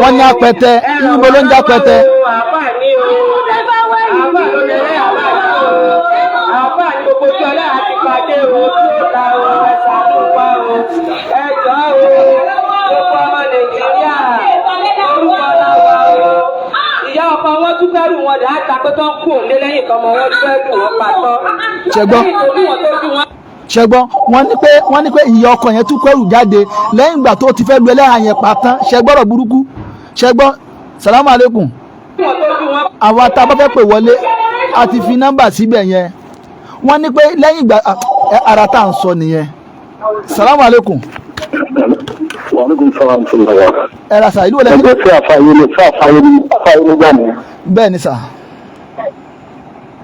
wọ́n ní apẹtẹ níbo ló ń jẹ́ apẹtẹ. ìyá ọkọ wọn tún fẹ́rù wọn dà á ta pé tó ń kú òǹdé lẹ́yìn kan mọ́ wọn fẹ́rù wọn pàtó. ṣẹgbọ́n wọ́n ní pé ìyá ọkọ yẹn tún kẹ́rù jáde lẹ́yìn ìgbà tó ti fẹ́ lu ẹlẹ́hà yẹn pa tán ṣẹgbọ́rọ̀ burúkú ṣẹgbọ́n salamu aleykum àwọn tá a bá fẹ́ pè wọlé a ti fi nọ́mbà síbẹ̀ yẹn wọ́n ní pé lẹ́yìn ìgbà ara tá à ń sọ nìyẹn salamu aleykum. Wàlúùkún sọ́wọ́n tó lọ wá. ẹ ra sa ìlú wọlé. ẹgbẹ́ tí àfààyè ní gbà mí. bẹ́ẹ̀ ni sà.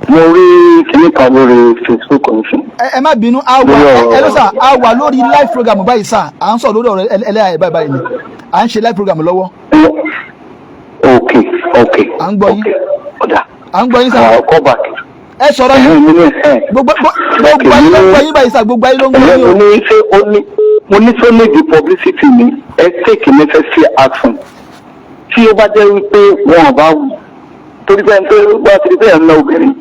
mo rí kíní kan lórí Facebook ọ̀hún. ẹ má bínú a wà lórí live program báyìí sà à ń sọ lórí ọ̀rọ̀ ẹlẹ́yà ẹ̀ báyìí ni à ń ṣe live program lọ́wọ́. ok à ń gbọ́ yín. ọ̀dà à ń gbọ́ yín sà. call back. ẹ sọ̀rọ̀ yìí gbogbo ayé ló ń gbọ́ yín báyìí sá gbogbo ayé ló ń gbọ́ yín o. mo ní so ní di publicity ni ẹ take necessary action tí ó bá jẹ́ wípé wọn ò bá wù torí pé ẹni tó wá sí pé ẹ̀ ń lọ obìnrin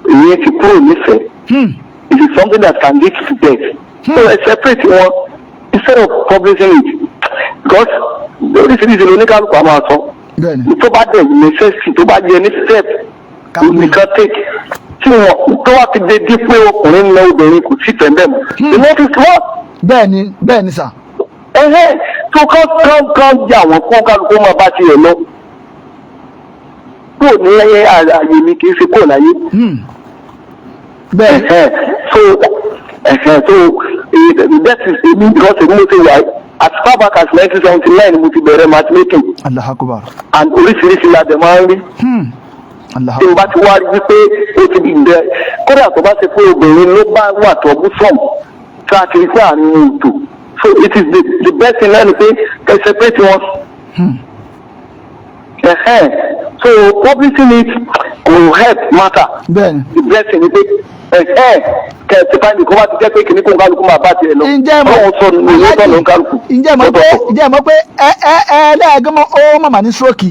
èyí ti kúrò nífẹ̀ẹ́ it is something that can lead to death so I separate wọn instead of publishing it because oríṣiríṣi ló ní kálukú àmọ́ àtọ́ tó bá dẹ̀ necessary tó bá yẹ ní step nìkan take tí wọn tó wá ti dé dípé ọkùnrin ń lọ obìnrin kò sí tẹ̀ ń bẹ̀ mọ́ ìwọ́n ti sọ. bẹ́ẹ̀ni sà. tó kán jà wọ́n kó kálukú máa bá tiẹ̀ lọ kúrò ní ààyè mi kì í ṣe kúrò láyé. bẹ́ẹ̀ so that is èmi because èmi mo ti wà as far back as 1979 mo ti bẹ̀rẹ̀ matchmaking. Allahu Akbar. and oríṣiríṣi la dẹ̀ máa ń rí. tí o bá ti wá rí wípé o ti di ìdẹ kódà tó bá ṣe pé obìnrin ló bá wà tó bú sọ̀m tí a ti rí sí àárín ètò so it is the best thing lẹ́nu pé ẹ separate wọn. So publishing it will help matter. Bẹ́ẹ̀ni. The best thing ni pé kẹ̀sì báyìí kó má ti jẹ́ pé kìnnì kó ń kálukú máa bá tiẹ̀ lọ. ǹjẹ́ mọ̀ pé ẹlẹ́ẹ̀gán ó màmá ní stroke.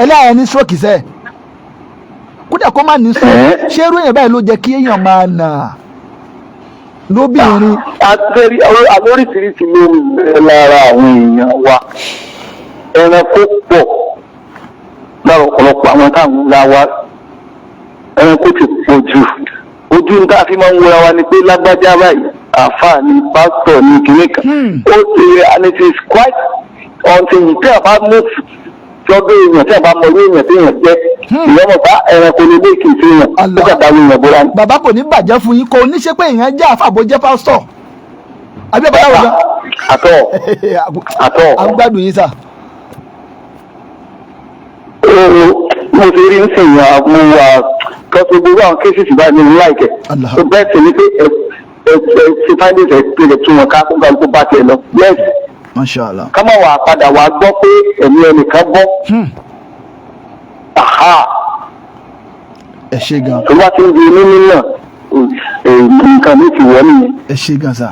ẹlẹ́yà ní stroke sẹ́ kódà kó má ní stroke ṣé irú èèyàn báyìí ló jẹ́ kí èèyàn máa nà lóbìnrin. àlóríṣiríṣi ló ń bẹ lára àwọn èèyàn wa ẹranko pọ̀ lára ọ̀pọ̀lọpọ̀ àwọn táwọn ńlá wa ẹranko ti pọ̀ jù ojú ń ká fi máa ń wọra wa ni pé lágbájá báyìí àáfàá ni pásítọ̀ ni kìnìkan ó ti and it is quite until tí a bá mú lọ́dọ̀ èèyàn tí a bá mọ orí èèyàn tí èèyàn jẹ́ ìyọ́mọ̀ bá ẹranko ní ilé ìkìí sí èèyàn ó kàtà àwọn èèyàn bóra ní. bàbá kò ní bàjẹ́ fún yín kò ní ṣe pé èèyàn jẹ́ àfàbò jẹ́ pásítọ̀ àbí ẹ̀ bá yàwó gan. àtọ̀ àgbàdùn yín sà. mo ti rí nísìnyí mo wà kọ́sọ̀ gbogbo àwọn kéṣìṣì báyìí ní láìkẹ́ tó bẹ́ẹ̀ sì ni pé ẹ ṣe fáìlì ẹ̀ pé lè tún wọn ká kó kálukú bá tiẹ̀ lọ yẹ́sì. Mashallah. ká má wàá padà wàá gbọ́ pé ẹ̀mí ẹnìkan bọ́. ẹ ṣe gan. tó bá ti ń di mímí náà nǹkan ní ti wọ́ nìyẹn. ẹ ṣe gan sà.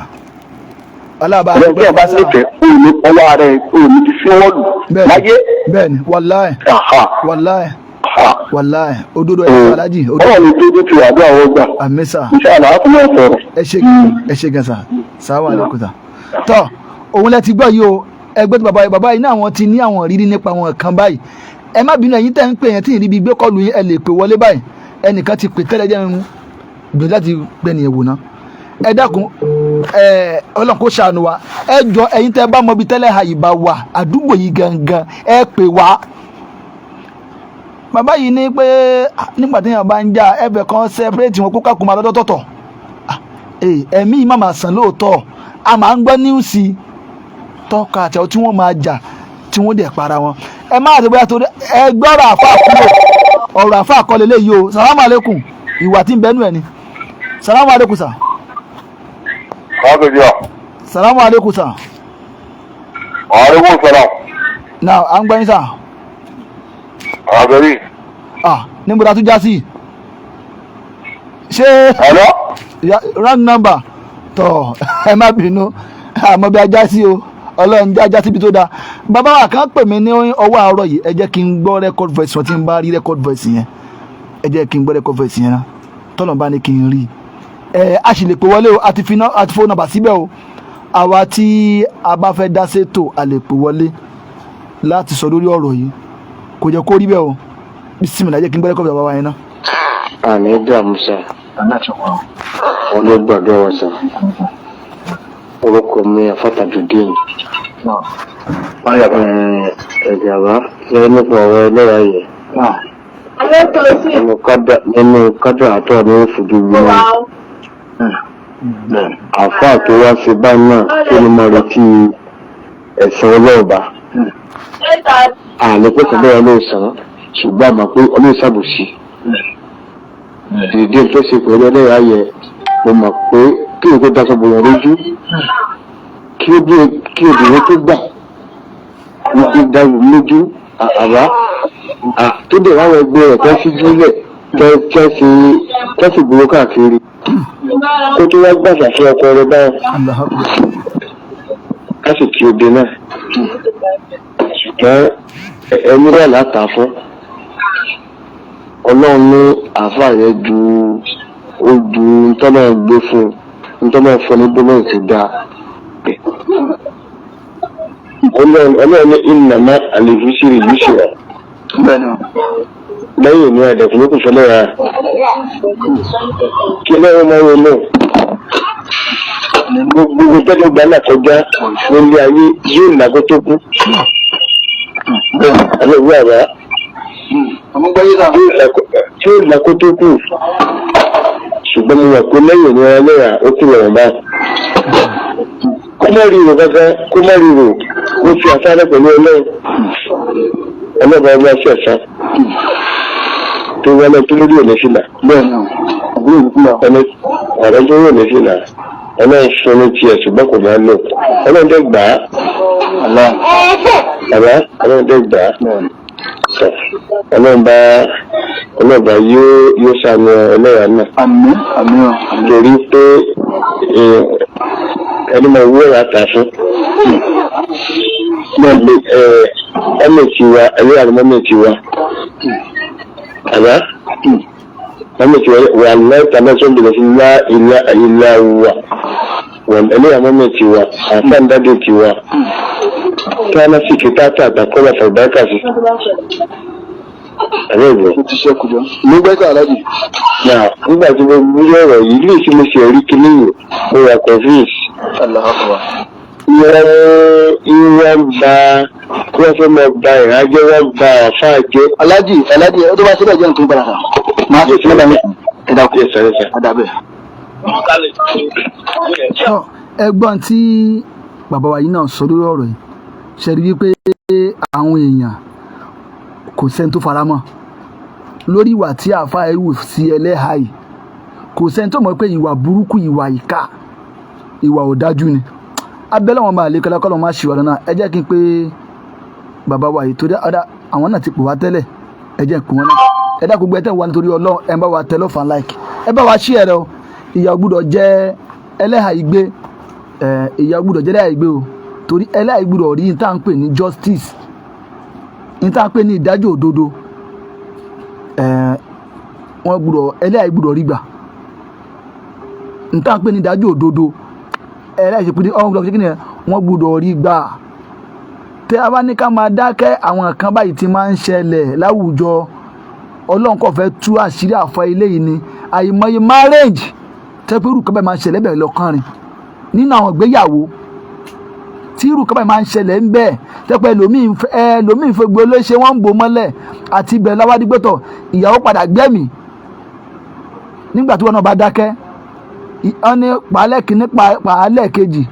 alábàá rẹ bí ẹ bá nífẹ̀ẹ́ òní ọwọ́ rẹ òní ti fi wọ́n lù láyé. bẹ́ẹ̀ni wàláì wàláì òdodo ẹ̀ alájì. ọ̀rọ̀ mi dúdú ti wà bí àwọn ọgbà. àmín sà. inshallah á tún lọ sọ̀rọ̀. ẹ ṣe gan sà. sàwọn àlékún sà. tọ́ òun lẹ ti gbọ́ yìí o ẹgbẹ́ tó bàbá yìí náà wọ́n ti ní àwọn rírí nípa àwọn kan báyìí ẹ má bínú ẹ̀yin tẹ́ ń pè yẹn tí ìríbi gbé kọlù yín ẹ lè pè wọlé báyìí ẹnìkan ti pè tẹ́lẹ̀ jẹ́ irun gbèsè láti gbẹ nìyẹn wò ná ẹ dákun ọlọ́run kó ṣàánú wa ẹ jọ ẹ̀yin tẹ́ bá mọ ibi tẹ́lẹ̀ ha ìbá wa àdúgbò yìí gangan ẹ pè wá. bàbá yìí ní pé nígbà tí èèyàn bá ń jà ẹbẹ̀ kan sẹ́pẹ́rẹ́tì wọn kó kákùn máa lọ́tọ̀ọ̀tọ̀ ẹ̀mí yìí má máa sàn lóòótọ́ a máa ń gbọ́ níwùsì tọ́ka àti àwọn tí wọ́n máa jà tí wọ́n dẹ̀ para wọn ẹ má àti bóyá torí ẹ gbọ́rọ̀ àfa kúrò ọ̀rọ̀ àfa àkọlẹ̀ léyìí o sàlámù alẹ́kùn ìwà tí ń bẹ́nu ẹ̀ ni sàlámù alẹ́kùn sà. sàlámù alẹ́kùn sà. aleykum salaam. náà à ń gbẹ́yìn sà. àbẹ̀rí. níbo la tún já sí. ṣé wrong number tọ̀ ẹ má bínú àmọ́ bí ajá sí o ọlọ́run jájá síbi tó dáa bàbá wa kan pè mí ní ọwọ́ àárọ̀ yìí ẹ jẹ́ kí n gbọ́ record voice wọn tí n bá rí record voice yẹn ẹ jẹ́ kí n gbọ́ record voice yẹn náà tọ́lọ̀ bá ní kí n rí a sì lè pè wọlé o àti fóònù nàbà síbẹ̀ o àwa tí a bá fẹ́ dá sétò a lè pè wọlé láti sọ lórí ọ̀rọ̀ yìí kò jẹ́ kó rí bẹ́ẹ̀ o bisimilá jẹ́ kí n gbọ́ record voice bàbá wa yẹn náà. àní dààmú sá wọn ló gbàdúrà wọn sá orúkọ mi afátàjùdín ẹ̀jàbá lẹ́yìn nípa ọ̀rọ̀ ẹlẹ́yà yẹ nínú kádà àtọ́ ní fojú mi àfáà tó wá sí báyìí náà tó ní mọ̀ retí ẹ̀sìn ọlọ́ọ̀bá àní pé kọ́bẹ́rẹ́ ló sàn ṣùgbọ́n àmọ́ pé ọlọ́ọ̀sàbòsí dìde tó ṣe pẹ̀lú ẹlẹ́yà yẹ mo mọ̀ pé kí o kó daṣọ bòyàn lójú kí obìnrin tó gbà ní ti dáwò lójú àbá tó dẹ̀ láwọn ẹgbẹ́ rẹ̀ kẹ́ fi jílẹ̀ kẹ́ fi gbowó káàkiri kó tó wá gbàgbà fún ọkọ rẹ báyìí ká sì kí ode náà ṣùgbọ́n ẹni rẹ̀ látà fún ọlọ́run ní àáfàá yẹn ju ojú ntọ́nà gbé fún ntọ́nà fún ní bọ́lá ti dáa ọlọ́run ní ìnàmá àlèfíṣìrì yìí ṣe wà lẹ́yìn ní ẹ̀dẹ̀kùn lókùn fẹ́lẹ́ ra kí lẹ́yìn máa ń lò gbogbo tẹ́lẹ̀ gbà náà kọjá lórí ayé yóò nàgó tó kú alẹ́wọ́ àbá yóò nàgó tó kú ṣùgbọ́n mo wà pé lẹ́yìn ní ẹlẹ́yà ó kú lọ́wọ́ bá kó má rí rò kankan kó má rí rò ó fi àsáré pẹ̀lú ọlọ́ba ọba ṣe ẹ̀sán tó wọlé tó lórí òní sílà ọ̀rẹ́ tó wọlé sílà ọlọ́run sọ ní tiẹ̀ ṣùgbọ́n kò máa lò ọlọ́run dẹ́ gbà á ọlọ́run dẹ́ gbà á ọlọ́ba yóò ṣàmì ẹlẹ́yà náà torí pé ẹni máa wúwo ra tà fún ọmọ ìtiwa ẹlẹ́yà ni mọ́mọ́ ìtiwa mọ́mọ́ ìtiwa wà lẹ́ta mẹ́sàn-án bẹ̀rẹ̀ sí ilá wa wọ́n ẹlẹ́yà mọ́mọ́ ìtiwa àfáàndádé tiwa kí a náà sì kí táàtà àtàkọ́lá fàgbákà sí ẹ̀rẹ́ ìgbẹ́. ó ti ṣẹ́kù jọ. nígbà tí aláàjì. nígbà tí mo gbé ọ̀rọ̀ yìí lè ṣe mo ṣe rí kíní yìí mo wà confuse. wọ́n fẹ́ mọ gba ìrájẹ́ wọ́n gba àfáà jẹ́. aláàjì ó tó bá síbẹ̀ jẹ́ nǹkan gbàdá máa fi sílẹ̀ ní ẹ̀dá kú ẹ̀dá bẹ́ẹ̀. ẹ̀gbọ́n tí bàbá wa yìí náà sọ lórí ọ̀rọ̀ yìí ṣe rí wípé àwọn èèyàn kò sẹ́ni tó faramọ́ lórí ìwà tí àáfàá ewu sí ẹlẹ́hàá yìí kò sẹ́ni tó mọ̀ pé ìwà burúkú ìwà ìkà ìwà ọ̀dájú ni abẹ́lẹ́ wọn máa lè kọ́lá kọ́lọ́ máa ṣìwà lọ́nà ẹ jẹ́ kí n pé bàbá wa yìí torí àwọn náà ti pè wá tẹ́lẹ̀ ẹ jẹ́ kí wọ́n náà ẹ dá gbogbo ẹ tẹ́ wà nítorí ọlọ́run ẹ bá wa tẹ lọ́fà like ẹ bá wa ṣí ẹ̀rọ ìyà gbúdọ̀ jẹ́ ẹlẹ́hàá yìí gbé ìyà gbúdọ̀ jẹ́ ẹlẹ́hàá yìí gbé o torí ẹlẹ́hàá yìí gbúdọ̀ rí ní tá à ń pè ní justice ní tá à ń pè ní ìdájọ́ òdodo wọ́n gbúdọ̀ ẹlẹ́hàá yìí gbúdọ̀ rí gbà ní tá à ń pè ní ìdájọ́ òdodo ẹlẹ́hàá yìí ṣe pé ọ̀hún gbúdọ̀ ṣe kí ni wọ́n gbúdọ̀ rí gbà tẹ́ a bá ní ká máa dákẹ́ àwọn nǹkan báyìí ti máa ń ṣẹlẹ̀ láwùjọ ọlọ́run kò fẹ́ tú àṣírí àfọ ilé yìí ni àìmọye marriage tẹ́ pé irú kan báyìí máa ń ṣẹlẹ̀ bẹ́ẹ̀ lọ́kàn rìn nínú àwọn ìgbéyàwó tí irú kan báyìí máa ń ṣẹlẹ̀ ń bẹ́ẹ̀ tẹ́ pé ẹlòmíín fẹ́ gbé olóṣè wọ́n ń bò mọ́lẹ̀ àti ibẹ̀ láwádìgbẹ́tọ̀ ìyàwó padà gbẹ́mì nígbà tí wọn náà bá dákẹ́ wọ́n ní pàálẹ̀ kìíní pàálẹ̀ kejì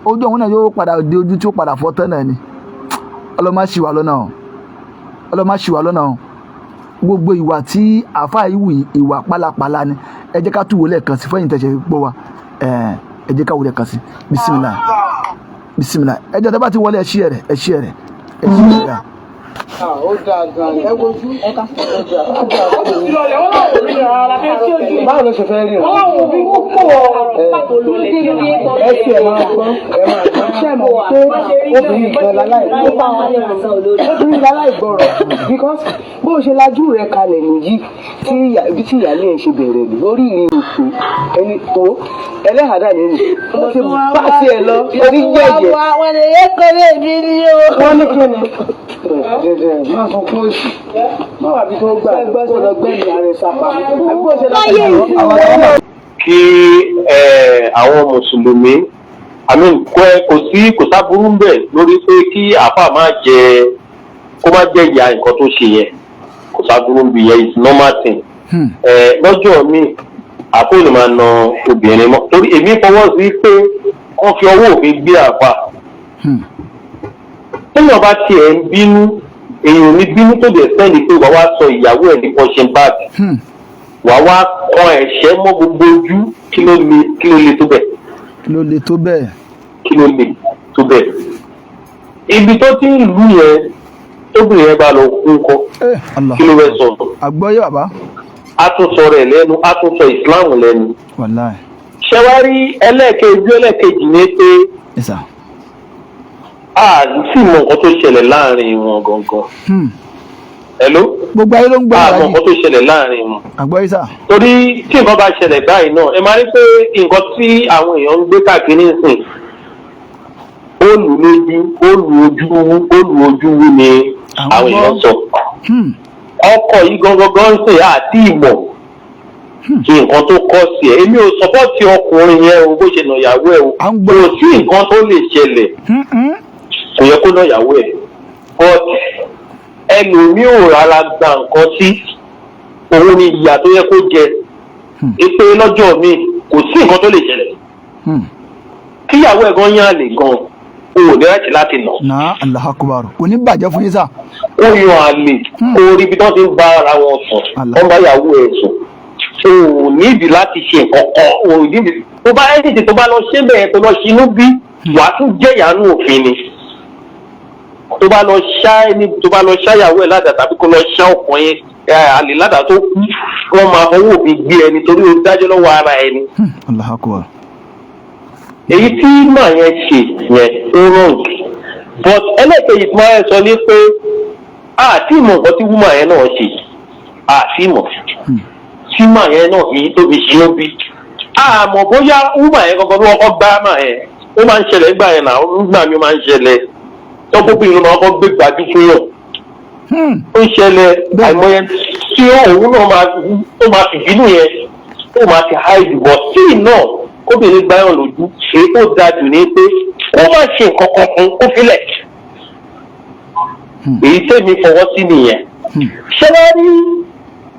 ojú òun náà yóò padà di ojú tí ó padà fọ́ tán náà ni ọlọ́mọ ṣì wà lọ́nà o gbogbo ìwà tí àáfàá ìwù ìwà pálapàla ni ẹ jẹ́ ká tún wò lẹ́ẹ̀kan sí fẹ́yìn tẹ̀sẹ̀ gbọ́ wa ẹ jẹ́ ká wò lẹ́ẹ̀kan sí bisimilá ẹ jẹ́ tó bá ti wọlé ẹ ṣí ẹ̀rẹ̀ ó dáa gan ẹ wojú ẹ ká sọ báwo ló ṣe fẹ́ rí o. ẹ ti ẹ̀ máa gbọ́ ṣe mọ̀ pé obìnrin gan láláìgbọ́rọ̀ because bó o ṣe lajú rẹ̀ kalẹ̀ nìyí tí ìyáálé ẹ̀ ṣe bẹ̀rẹ̀ lórí ìrìn òkú ẹni tó ẹlẹ́hàdà nínú ó ti bá tiẹ̀ lọ orí jẹ́jẹ́. àwọn ènìyàn kọ́ lè bí ní o. wọ́n ní kí ni máa fún fún òsì má wà bí tó gbà kó lọ gbẹ̀mí ààrẹ sápá àbúrò ṣe lọ́kàn. kí àwọn mùsùlùmí kò sábúrú ń bẹ̀ lórí pé kí àáfàá má jẹ ìyà nǹkan tó ṣe yẹn kò sábúrú ń bì yẹn is normal thing. lọ́jọ́ mi àpò ìlú máa na obìnrin mọ́ torí èmi fọwọ́ sí pé wọ́n fi ọwọ́ òfin gbé àáfàá. téèyàn bá tiẹ̀ ń bínú èèyàn ní bínú tó dẹ̀ sẹ́ni pé wàá wá sọ ìyàwó ẹ̀ ní punching bag wàá wá kan ẹ̀ṣẹ́ mọ́ gbogbo ojú kí ló le tó bẹ́ẹ̀. ibi tó ti ń lù yẹn tóbìnrin yẹn bá lọ kú ńkọ́ kí ló fẹ́ sọ. àgbọ́yé bàbá. a tún sọ rẹ̀ lẹ́nu a tún sọ ìsìláàmù lẹ́nu. wàláì. ṣé wàá rí ẹlẹ́ẹ̀kejì ní pé a sì mọ nǹkan tó ṣẹlẹ̀ láàrin wọn gangan. Hello? Gbogbo ayé ló ń gbọ́ àmọ́ nǹkan tó ṣẹlẹ̀ láàrin wọn. àgbọ́yé sà. torí tí nǹkan bá ṣẹlẹ̀ báyìí náà ẹ máa rí pé nǹkan tí àwọn èèyàn ń gbé káàkiri nísìn ó lù lójú ó lù ojú wú ni àwọn èèyàn sọ. ọkọ̀ yìí gangan ń sè àti ìmọ̀ kí nǹkan tó kọ́ sí ẹ̀ èmi ò sọ́pọ́ọ̀tì ọkùnrin yẹn o bó ṣe nà ìyàwó ẹ̀ o kò sí nǹkan tó lè ṣẹlẹ̀ kò yẹ kó nà ìyàwó ẹ̀ but ẹlòmíì ò rárá gba nǹkan sí òun ni ìyà tó yẹ kó jẹ pé lọ́jọ́ míì kò sí nǹkan tó lè ṣẹlẹ̀ kíyàwó ẹ̀ gan yán àlè gan o ò ní láti láti nà. náà Allahu Akbar kò ní bàjẹ́ fún yín sà. ó yan àlè kó rí ibi tí wọ́n ti ń bá ara wọn sùn wọ́n bá ìyàwó ẹ̀ sùn o ò nídìí láti ṣe nǹkan kan o ò nídìí tó bá ẹ́nìtì tó bá lọ ṣe bẹ́ẹ̀ tó lọ ṣinú bí wàá tún jẹ́ ìyanu òfin ni tó bá lọ ṣáyàwó ẹ̀ ládàá tàbí kó lọ ṣá ọkùnrin àlè ládàá tó kú wọ́n máa fọwọ́ òfin gbé ẹni torí ó dájọ́ lọ́wọ́ ara ẹni. Allahu Akbar. èyí tí màá yẹn ṣe yẹn ó wrong but ẹlẹ́kẹ̀yì tí màá yẹn sọ ní pé àti ìmọ̀ nǹkan tí wúmà yẹn náà ṣe àti ìmọ̀ tí màá yẹn náà fi tó fi ṣe ó bí àmọ́ bóyá wúmà yẹn gangan bí wọ́n kọ́ gbá màá yẹn ó máa ń ṣẹlẹ̀ gbà yẹn náà nígbà mi máa ń ṣẹlẹ̀ tọ́gbọ́n ìlú máa kọ́ gbé gbájú fún yàn ó ń ṣẹlẹ̀ àìmọye tí òun náà máa fi bínú yẹn ó máa fi háìdì bọ̀ sí náà kóbìnrin gbáyàn lójú èyí tó dáa jù ní pé ó má ṣe nǹkan kan fún kó filẹ̀ èyí tẹ́mi fọwọ́ sí nìyẹn ṣé wàá rí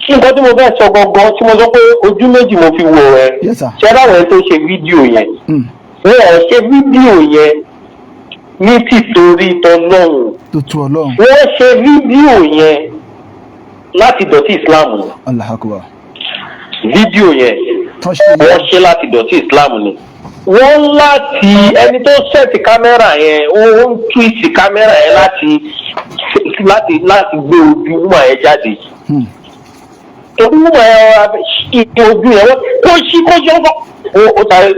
nǹkan tí mo fẹ́ sọ gangan tí mo sọ pé ojú méjì mo fi wò rẹ ṣé láwọn ẹni tó ṣe fídíò yẹn wọn ò ṣe fídíò yẹn ní tìtorí tọlọ́run wọ́n ṣe fídíò yẹn láti dọ̀tí Islam ni fídíò yẹn wọ́n ṣe láti dọ̀tí Islam ni wọ́n láti ẹni tó ṣẹ̀tì kámẹ́rà yẹn ó ń túwìtì kámẹ́rà yẹn láti gbé ojú wúmà yẹn jáde torí wúmà yẹn ojú yẹn kó ṣí ó tàrí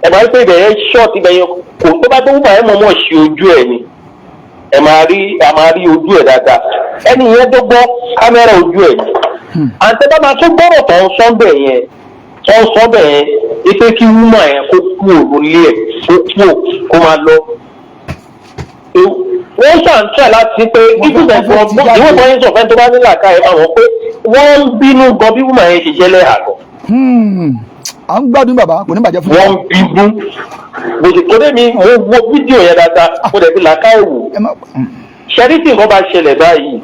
ẹ máa ń pè ibẹ̀ yẹn ṣọ́ọ̀tì ibẹ̀ yẹn kò tó bá tó wúmà yẹn mọ̀ọ́mọ̀ ṣe ojú ẹ̀ ni ẹ máa rí ojú ẹ̀ dáadáa ẹni yẹn tó gbọ́ kámẹ́rà ojú ẹ̀ ni àǹtẹ̀ bá máa tún gbọ́rọ̀ tó ń sọ́ńbẹ̀ yẹn ipe kí wúmà yẹn kó kú òrùlé ẹ̀ kó máa lọ. wọ́n ṣàǹtẹ̀ láti pé ìwé kan yẹn sọ̀fẹ́ tó bá ní làákà ẹ̀ máa wọ̀ pé wọ́n ń bínú gan bí wúmà yẹn ṣe jẹ́ lẹ́hàgọ́. à ń gbádùn bàbá kò ní bàjẹ́ fún mi. wọ́n bínú gbèsè tó dé mi mo wo fídíò yẹn dáadáa mo dẹ̀ fi làákà ẹ̀ wò. ṣẹ́rí tí nǹkan bá ṣẹlẹ̀ báyìí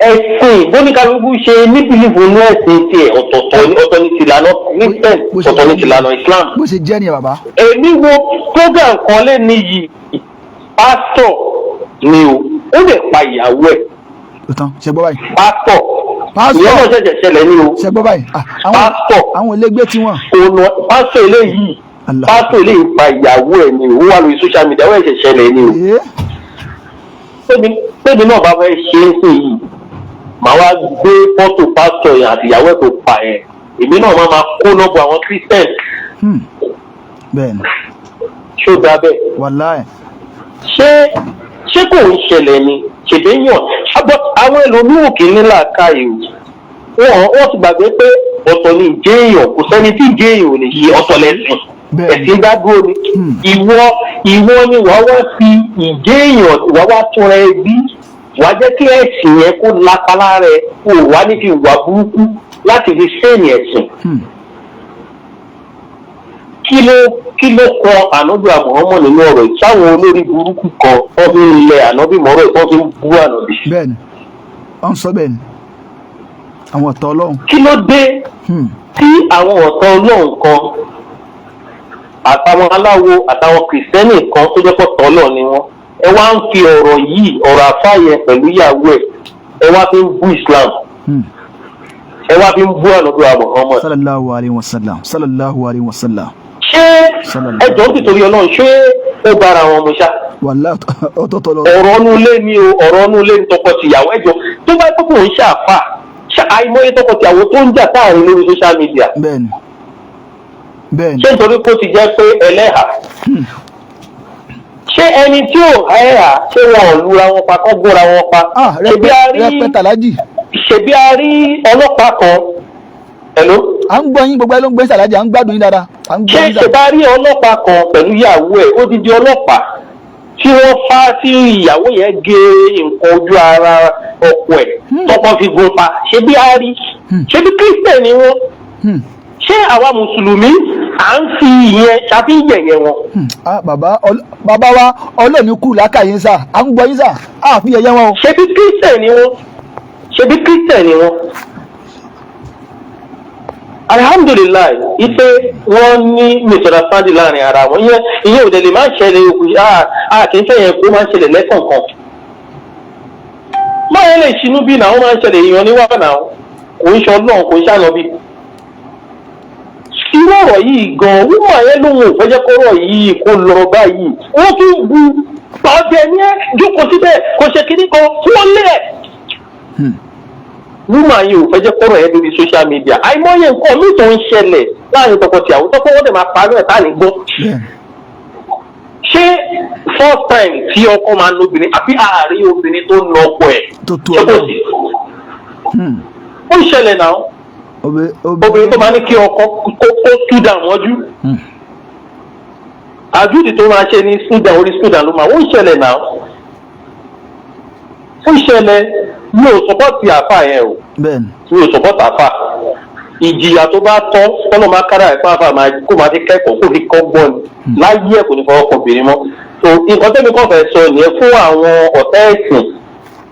ẹ̀sìn bóníkàlùkù ṣe ní bìlìfù ní ẹ̀sìn tiẹ̀ ọ̀tọ̀ ní tìlànà Christian ọ̀tọ̀ ní tìlànà Islam. bó ṣe jẹ́ ni bàbá. èmi wo program kan lé níyì pásítọ̀ ni ó lè pa ìyàwó ẹ̀. ó tán ṣe gbọ́ báyìí. pásítọ̀ ìyẹn náà ṣẹ̀ṣẹ̀ ṣẹlẹ̀ ní o. ṣe gbọ́ báyìí. pásítọ̀ àwọn elégbé tí wọ́n. pásítọ̀ eléyìí pa ìyàwó ẹ̀ ni ó wà lórí social media ó ṣẹ̀ṣẹ̀ ṣẹlẹ̀ ní o. tèmi náà bá fẹ́ ṣe é sí yìí màá wá gbé fọ́tò pásítọ̀ yẹn àti ìyàwó ẹ̀ tó pa ẹ̀ èmi náà máa kó lọ́bọ̀ àwọn Christian. bẹ́ẹ̀ni. ṣó dáa bẹ́ẹ̀. wàláì. ṣé kò ń ṣẹlẹ̀ ni ṣèdéyàn àwọn ẹlòmíràn kì í ní làákàyè wọ́n ti gbàgbé pé ọ̀tọ̀ ni ìjẹ́ èèyàn kò sẹ́ni tí ìjẹ́ èèyàn ò lè ṣe ọ̀tọ̀ lẹ́sìn ẹ̀sìn dádúró ni ìwọ ni wàá wá fi ìjẹ́ èèyàn wàá wá tún rẹ bí wàá jẹ́ kí ẹ̀sìn yẹn kó lápá lára ẹ̀ kó wá ní fi wà burúkú láti fi sẹ́ẹ̀nì ẹ̀sìn. kí ló kọ ànábì Muhammad nínú ọ̀rọ̀ ìsáwọn olórí burúkú kan wọ́n fi ń lẹ ànábì mọ́rọ̀ ẹ̀ wọ́n fi ń bú ànábì. bẹ́ẹ̀ni wọ́n sọ bẹ́ẹ̀ni àwọn ọ̀tá Ọlọ́run. kí ló dé tí àwọn ọ̀tá Ọlọ́run kan àtàwọn aláwo àtàwọn kìrìsìtẹ́nì kan tó jẹ́ pọ̀ tọ́lọ̀ ni wọ́n ẹ wá ń fi ọ̀rọ̀ yìí ọ̀rọ̀ àfáàyẹ pẹ̀lú ìyàwó ẹ wá fi ń bú Islam ẹ wá fi ń bú ànábì Muhammad. sallallahu alayhi wa sallam sallallahu alayhi wa sallam. ṣé ẹjọ́ nítorí Ọlọ́run ṣé ó bára wọn mu ṣá. wàláhì ọ̀tọ̀ọ̀tọ̀ lọ. ọ̀rọ̀ ọ̀nù ilé ni o ọ̀rọ̀ ọ̀nù ilé ni tọkọ-tìyàwó ẹjọ́ tó bá tó kò ń ṣàfà àìmọye tọkọ-tìyàwó tó ń jà táàrin lórí social media. bẹ́ẹ̀ni bẹ́ẹ̀ni. ṣé nítorí kó ti jẹ́ pé ẹlẹ́hà ṣé ẹni tí ò ẹ̀hà ṣé wọn ò lura wọn pa kọ́ gbóra wọn pa. rẹpẹtẹ alájì. ṣebí a rí ọlọ́pàá kan. Hello? À ń gbọ́ yín gbogbo ẹ ló ń gbé sàlájì à ń gbádùn yín dáadáa. ṣé ṣèbá rí ọlọ́pàá kan pẹ̀lú ìyàwó ẹ̀ ó ti di ọlọ́pàá tí wọ́n fá tí ìyàwó yẹn gé nǹkan ojú ara ọkọ ẹ̀ tọkọ fi gun pa ṣebí a rí ṣebí kírísítẹ̀ ni wọ́n ṣé àwa mùsùlùmí à ń fi ìyẹn ṣàfi yẹ̀yẹ̀ wọn. bàbá wa ọlọ́ọ̀ni kù lákàyè sà à ń gbọ́ yín sà á fi yẹ̀yẹ́ wọn. ṣebí kírísítẹ̀ ni wọ́n ṣebí kírísítẹ̀ ni wọ́n. Alhamdulillah ife wọn ní misunderstanding láàrin ara wọn ìyẹn ò dẹ̀ lè máa ṣẹlẹ̀ òkú kì í fẹ́ yẹn kó máa ń ṣẹlẹ̀ lẹ́kọ̀ọ̀kan. máa yẹn lè ṣinú bí náà wọ́n máa ń ṣẹlẹ̀ èèyàn níwájú náà kò ń ṣe ọlọ́run kò ń ṣàná bí. irú ọ̀rọ̀ yìí gan-an wíwọ̀ yẹn lóhun ò fẹ́ jẹ́ kọ́rọ̀ yìí kó lọ báyìí wọ́n tún bu pàṣẹ ní ẹ́ jókòó síbẹ̀ kò ṣe kíní kan wọ́n lẹ̀. Wúmà yìí ò fẹ́ jẹ́ kọ́rọ̀ ẹ̀ lórí social media. Àìmọye nǹkan mi tó ń ṣẹlẹ̀ láàrin tọkọtìyàwó tọ́kọ́ wọ́n dẹ̀ máa parí ẹ̀ tá ní gbọ́. Ṣé first time tí ọkọ máa ń lóbìnrin àbí àárín obìnrin tó ń lọ ọkọ ẹ̀ ṣé kò sí? Ó ń ṣẹlẹ̀ náà. Obìnrin tó máa ní kí ọkọ kó túdà mọ́jú. Àjúdì tó máa ṣe ní orí student ló máa ó ń ṣẹlẹ̀ náà. Ó ń ṣẹlẹ̀. Mi ò sọpọ́tì àfà yẹn o mi ò sọpọ́tì àfà ìjìyà tó bá tọ́ tọ́lọ́ máa kára ẹ̀fọ́ àfà kó máa fi kẹ́kọ̀ọ́ kó fi kọ́ gbọ́n ni láyé ẹ̀ kò ní fọwọ́ kan obìnrin mọ́ so nǹkan tẹ́mi kàn fẹ́ sọ nìyẹn fún àwọn ọ̀tá ẹ̀sìn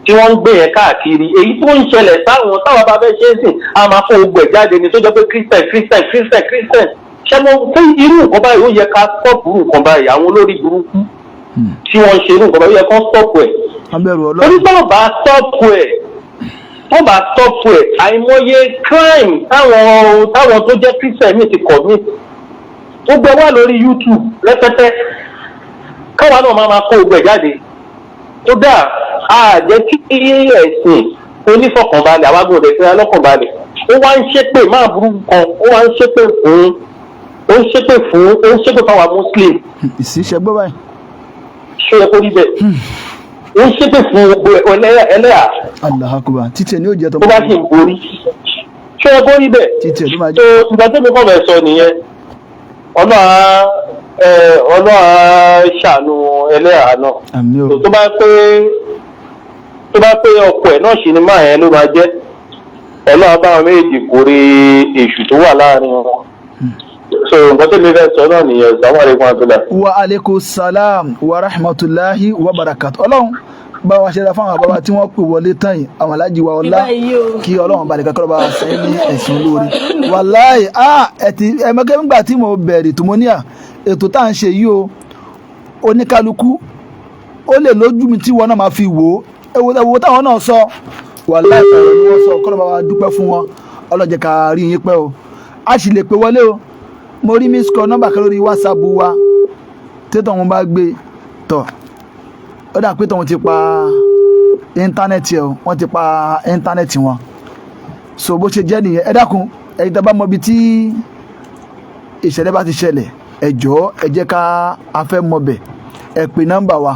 tí wọ́n ń gbé yẹn káàkiri èyí tó ń ṣẹlẹ̀ sáwọn táwọn bá fẹ́ ṣe é sìn á máa fún ogun ẹ̀ jáde ni tó jẹ́ pé Christian ṣẹ́mo fún irú nǹkan báyìí ó yẹ ká stọ́ọ̀pù nǹkan báyìí àwọn olórí burúkú tí wọ́n ń ṣe irú nǹkan báyìí ó yẹ kán stọ́ọ̀pù ẹ̀ torí tó bá stọ́ọ̀pù ẹ̀ àìmọye crime táwọn tó jẹ́ Christian mi ti commit ó gbé wá lórí YouTube rẹpẹtẹ káwa náà máa kó ogun ẹ̀ jáde tó dáa a jẹ́ kí ẹ̀sìn onífọ̀kànbalẹ̀ àwágbọ̀n rẹ̀ fẹ́ra lọ́kànbalẹ̀ ó wá ń ṣépè máa burú kan ó wá ń ṣépè fáwọn Muslim. ìsísẹ́gbọ́ báyìí. ṣé ẹ kó rí bẹ́ẹ̀ ó ń ṣépè fún gbogbo ẹlẹ́yà. Allahu Akbar títẹ̀ ní òjẹ́ tó bá sì ń borí ṣé ẹ kó rí bẹ́ẹ̀. títẹ̀ ló máa jẹ́. tó ìgbà tó mi kọ́ bẹ̀ sọ nìyẹn ọlọ́run ṣàánú ẹlẹ́yà náà. tó bá pé ọkọ ẹ̀ náà ṣì ní máa yẹn ló máa jẹ́ ọlọ́run báwọn méjì kórè èṣù tó wà láàrin wọn. so nǹkan tó lè fẹ́ sọ náà nìyẹn assalamu alaikum àtúlá. wa aleykum salaam wa rahmatulahi wa barakatu. ọlọ́run bá wa ṣe ra fáwọn àbábá tí wọ́n pè wọlé tán yìí àwọn alájí wa ọlá kí ọlọ́run balẹ̀ kankan bá wa sẹ́yìn ní ẹ̀sìn olóore. wàláì ẹ̀mẹ́kẹ́ nígbà tí mo bẹ̀rẹ̀ tòmóníà ètò tá à ń ṣe yìí o oníkálukú ó lè lójú mi tí wọn náà máa fi wò ó ẹwọ táwọn náà sọ wàláì ọ̀rọ̀ ni wọ́n sọ kọ́nà bá wa dúpẹ́ fún wọn ọlọ́jẹ̀ ká rí yín pẹ́ o a sì lè pè wọlé o mo rí miss call nọ́mbà kan lórí WhatsApp wa tètò wọn bá gbé tọ̀ ó dà pé tòun ti pa íńtánẹ́ẹ̀tì ẹ̀ wọ́n ti pa íńtánẹ́ẹ̀tì wọn so bó ṣe jẹ́ nìyẹn ẹ dákun ẹ̀yin tẹ́ bá mọ ibi tí ìṣẹ̀lẹ̀ bá ti ṣẹlẹ̀ ẹ jọ̀ọ́ ẹ jẹ́ ká a fẹ́ mọ bẹ̀ ẹ pè nọ́mbà wa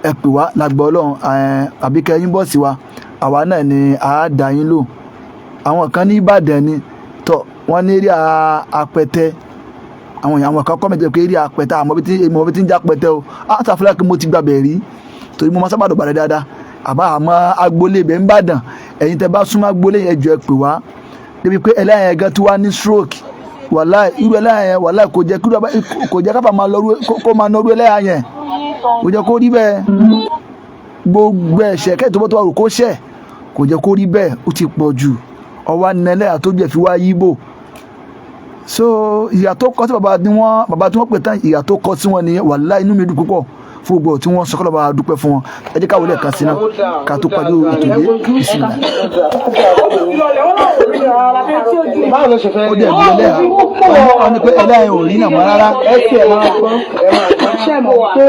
ẹ pè wá lágbọ́ ọlọ́run àbí kẹ́ yín bọ́ọ̀sì wa àwa náà ni a dá yín lò àwọn kan ní Ìbàdàn ni tọ́ wọ́n ní eré apẹtẹ àwọn kan kọ́mẹ̀tì pé eré apẹtẹ àmọ́ bí tí ń já apẹtẹ o àtàfúlà kí mo ti gbàbẹ̀ rí torí mo máa sábà dọ̀bàrẹ̀ dáadáa àmọ́ agboolé ibẹ̀ ń bàdàn ẹ̀yin tẹ́ bá súnmọ́ agboolé yẹn jọ ẹ pè wá débi pé ẹlẹ́yìn ẹ̀gán tí wá ní stroke wàláì irú ẹlẹ́yìn yẹn wàláì kò jẹ́ káfà máa lọ kó máa nọ irú ẹlẹ́yìn yẹn kò jẹ́ kó rí bẹ́ẹ̀ gbogbo ẹ̀ṣẹ̀ kẹ́ẹ̀ tó bọ́ tó wà rò kó ṣẹ̀ kò jẹ́ kó rí bẹ́ẹ̀ ó ti pọ̀ jù ọwọ́ nílẹ̀ àtọ́jú ẹ̀ fi wá yíbò so ìyà tó kọ sí bàbá tí wọ́n pè tán ìyà tó kọ sí wọn nìyẹn wàláì inú mi dùn púpọ̀ fún gbogbo tí wọ́n sọ kọ́lọ́ bá dúpẹ́ fún wọn ẹ jẹ́ ká wọlé ẹ̀ka sí náà ká tó parí ìtòlé ìsìnlá. báwo ló ṣe fẹ́ ó dẹ̀ bí ẹlẹ́yà wọ́n ní pé ẹlẹ́yà ò rí náà mọ́ rárá. ẹ ti ẹ̀ máa gbọ́ ṣe mọ̀ pé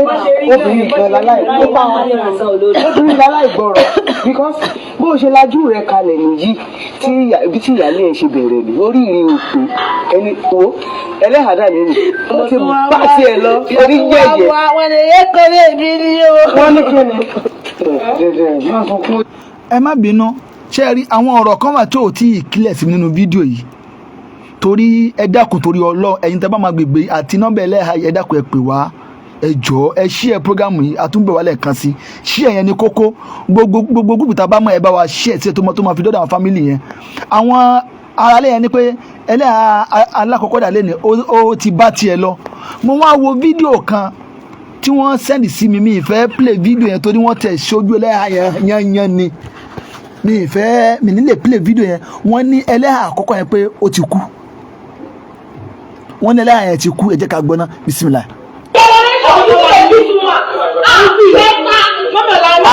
obìnrin kan láláì gbọ́rọ̀ because bó o ṣe lajú rẹ̀ kalẹ̀ nìyí ibi tí ìyáálé ẹ̀ ṣe bẹ̀rẹ̀ ní orí ìrìn òpin ẹni wo ẹlẹ́hàdà nínú ó ti bá tiẹ̀ lọ orí jẹ̀jẹ̀. àwọn ènìyàn kan lè bí ní o. wọ́n ní kí ni ẹ má bínú ṣe rí àwọn ọ̀rọ̀ kan wà tó tí ì kílẹ̀ sí nínú fídíò yìí torí ẹ dákun torí ọlọ́ ẹ̀yin tẹ́ bá máa gbègbè àti nọ́mbà ẹlẹ́hà ẹ dákun ẹ pè wá ẹ jọ̀ọ́ ẹ share programu yìí àtúnbẹ̀ wálẹ̀ kan sí share yẹn ní kókó gbogbo gúrùpù tá a bá mọ̀ ẹ bá wa share sí ẹ tó máa fi dọ́dọ̀ àwọn fámìlì yẹn àwọn aráalé yẹn ni pé ẹlẹ́hà alákọ̀ọ́kọ́ dà lẹ́nu ó ti bá tiẹ̀ lọ mo wá wo fídíò kan tí wọ́n sẹ́ndì sí mi ìfẹ́ play fídíò yẹn torí wọ́n tẹ̀ ṣojú ẹlẹ́hà yẹn ni mi nílè play fídíò yẹn wọ́n ní ẹlẹ́hà àkọ́kọ́ yẹn pé ó ti kú wọ́n ní ẹlẹ́hà yẹn ti kú ẹ jẹ́ ká gbọ́ ná bismillah.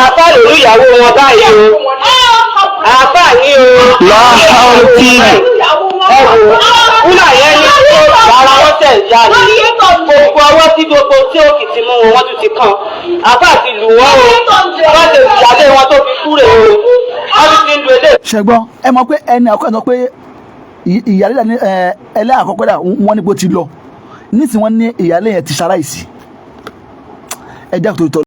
àbá lórí ìyàwó wọn báyìí o àbá ní o lọ́ọ́ tí fúnà yẹn ní rárá wọ́n tẹ̀ já ní gbogbo ọwọ́ tí gbogbo tí ó kìtì mú wọn tún ti kàn àbá ti lù wọ́n o wọ́n ti jáde wọn tó fi kúrè o wọ́n ti ń lu ilé. ṣẹgbọ́n ẹ mọ̀ pé ẹni àkọ́kọ́ sọ pé ìyálé ẹlẹ́ àkọ́kọ́ dà wọ́n ní bó ti lọ nísìnyí wọ́n ní ìyálé yẹn ti ṣaláìsí ẹ jẹ́ kó tó tọ́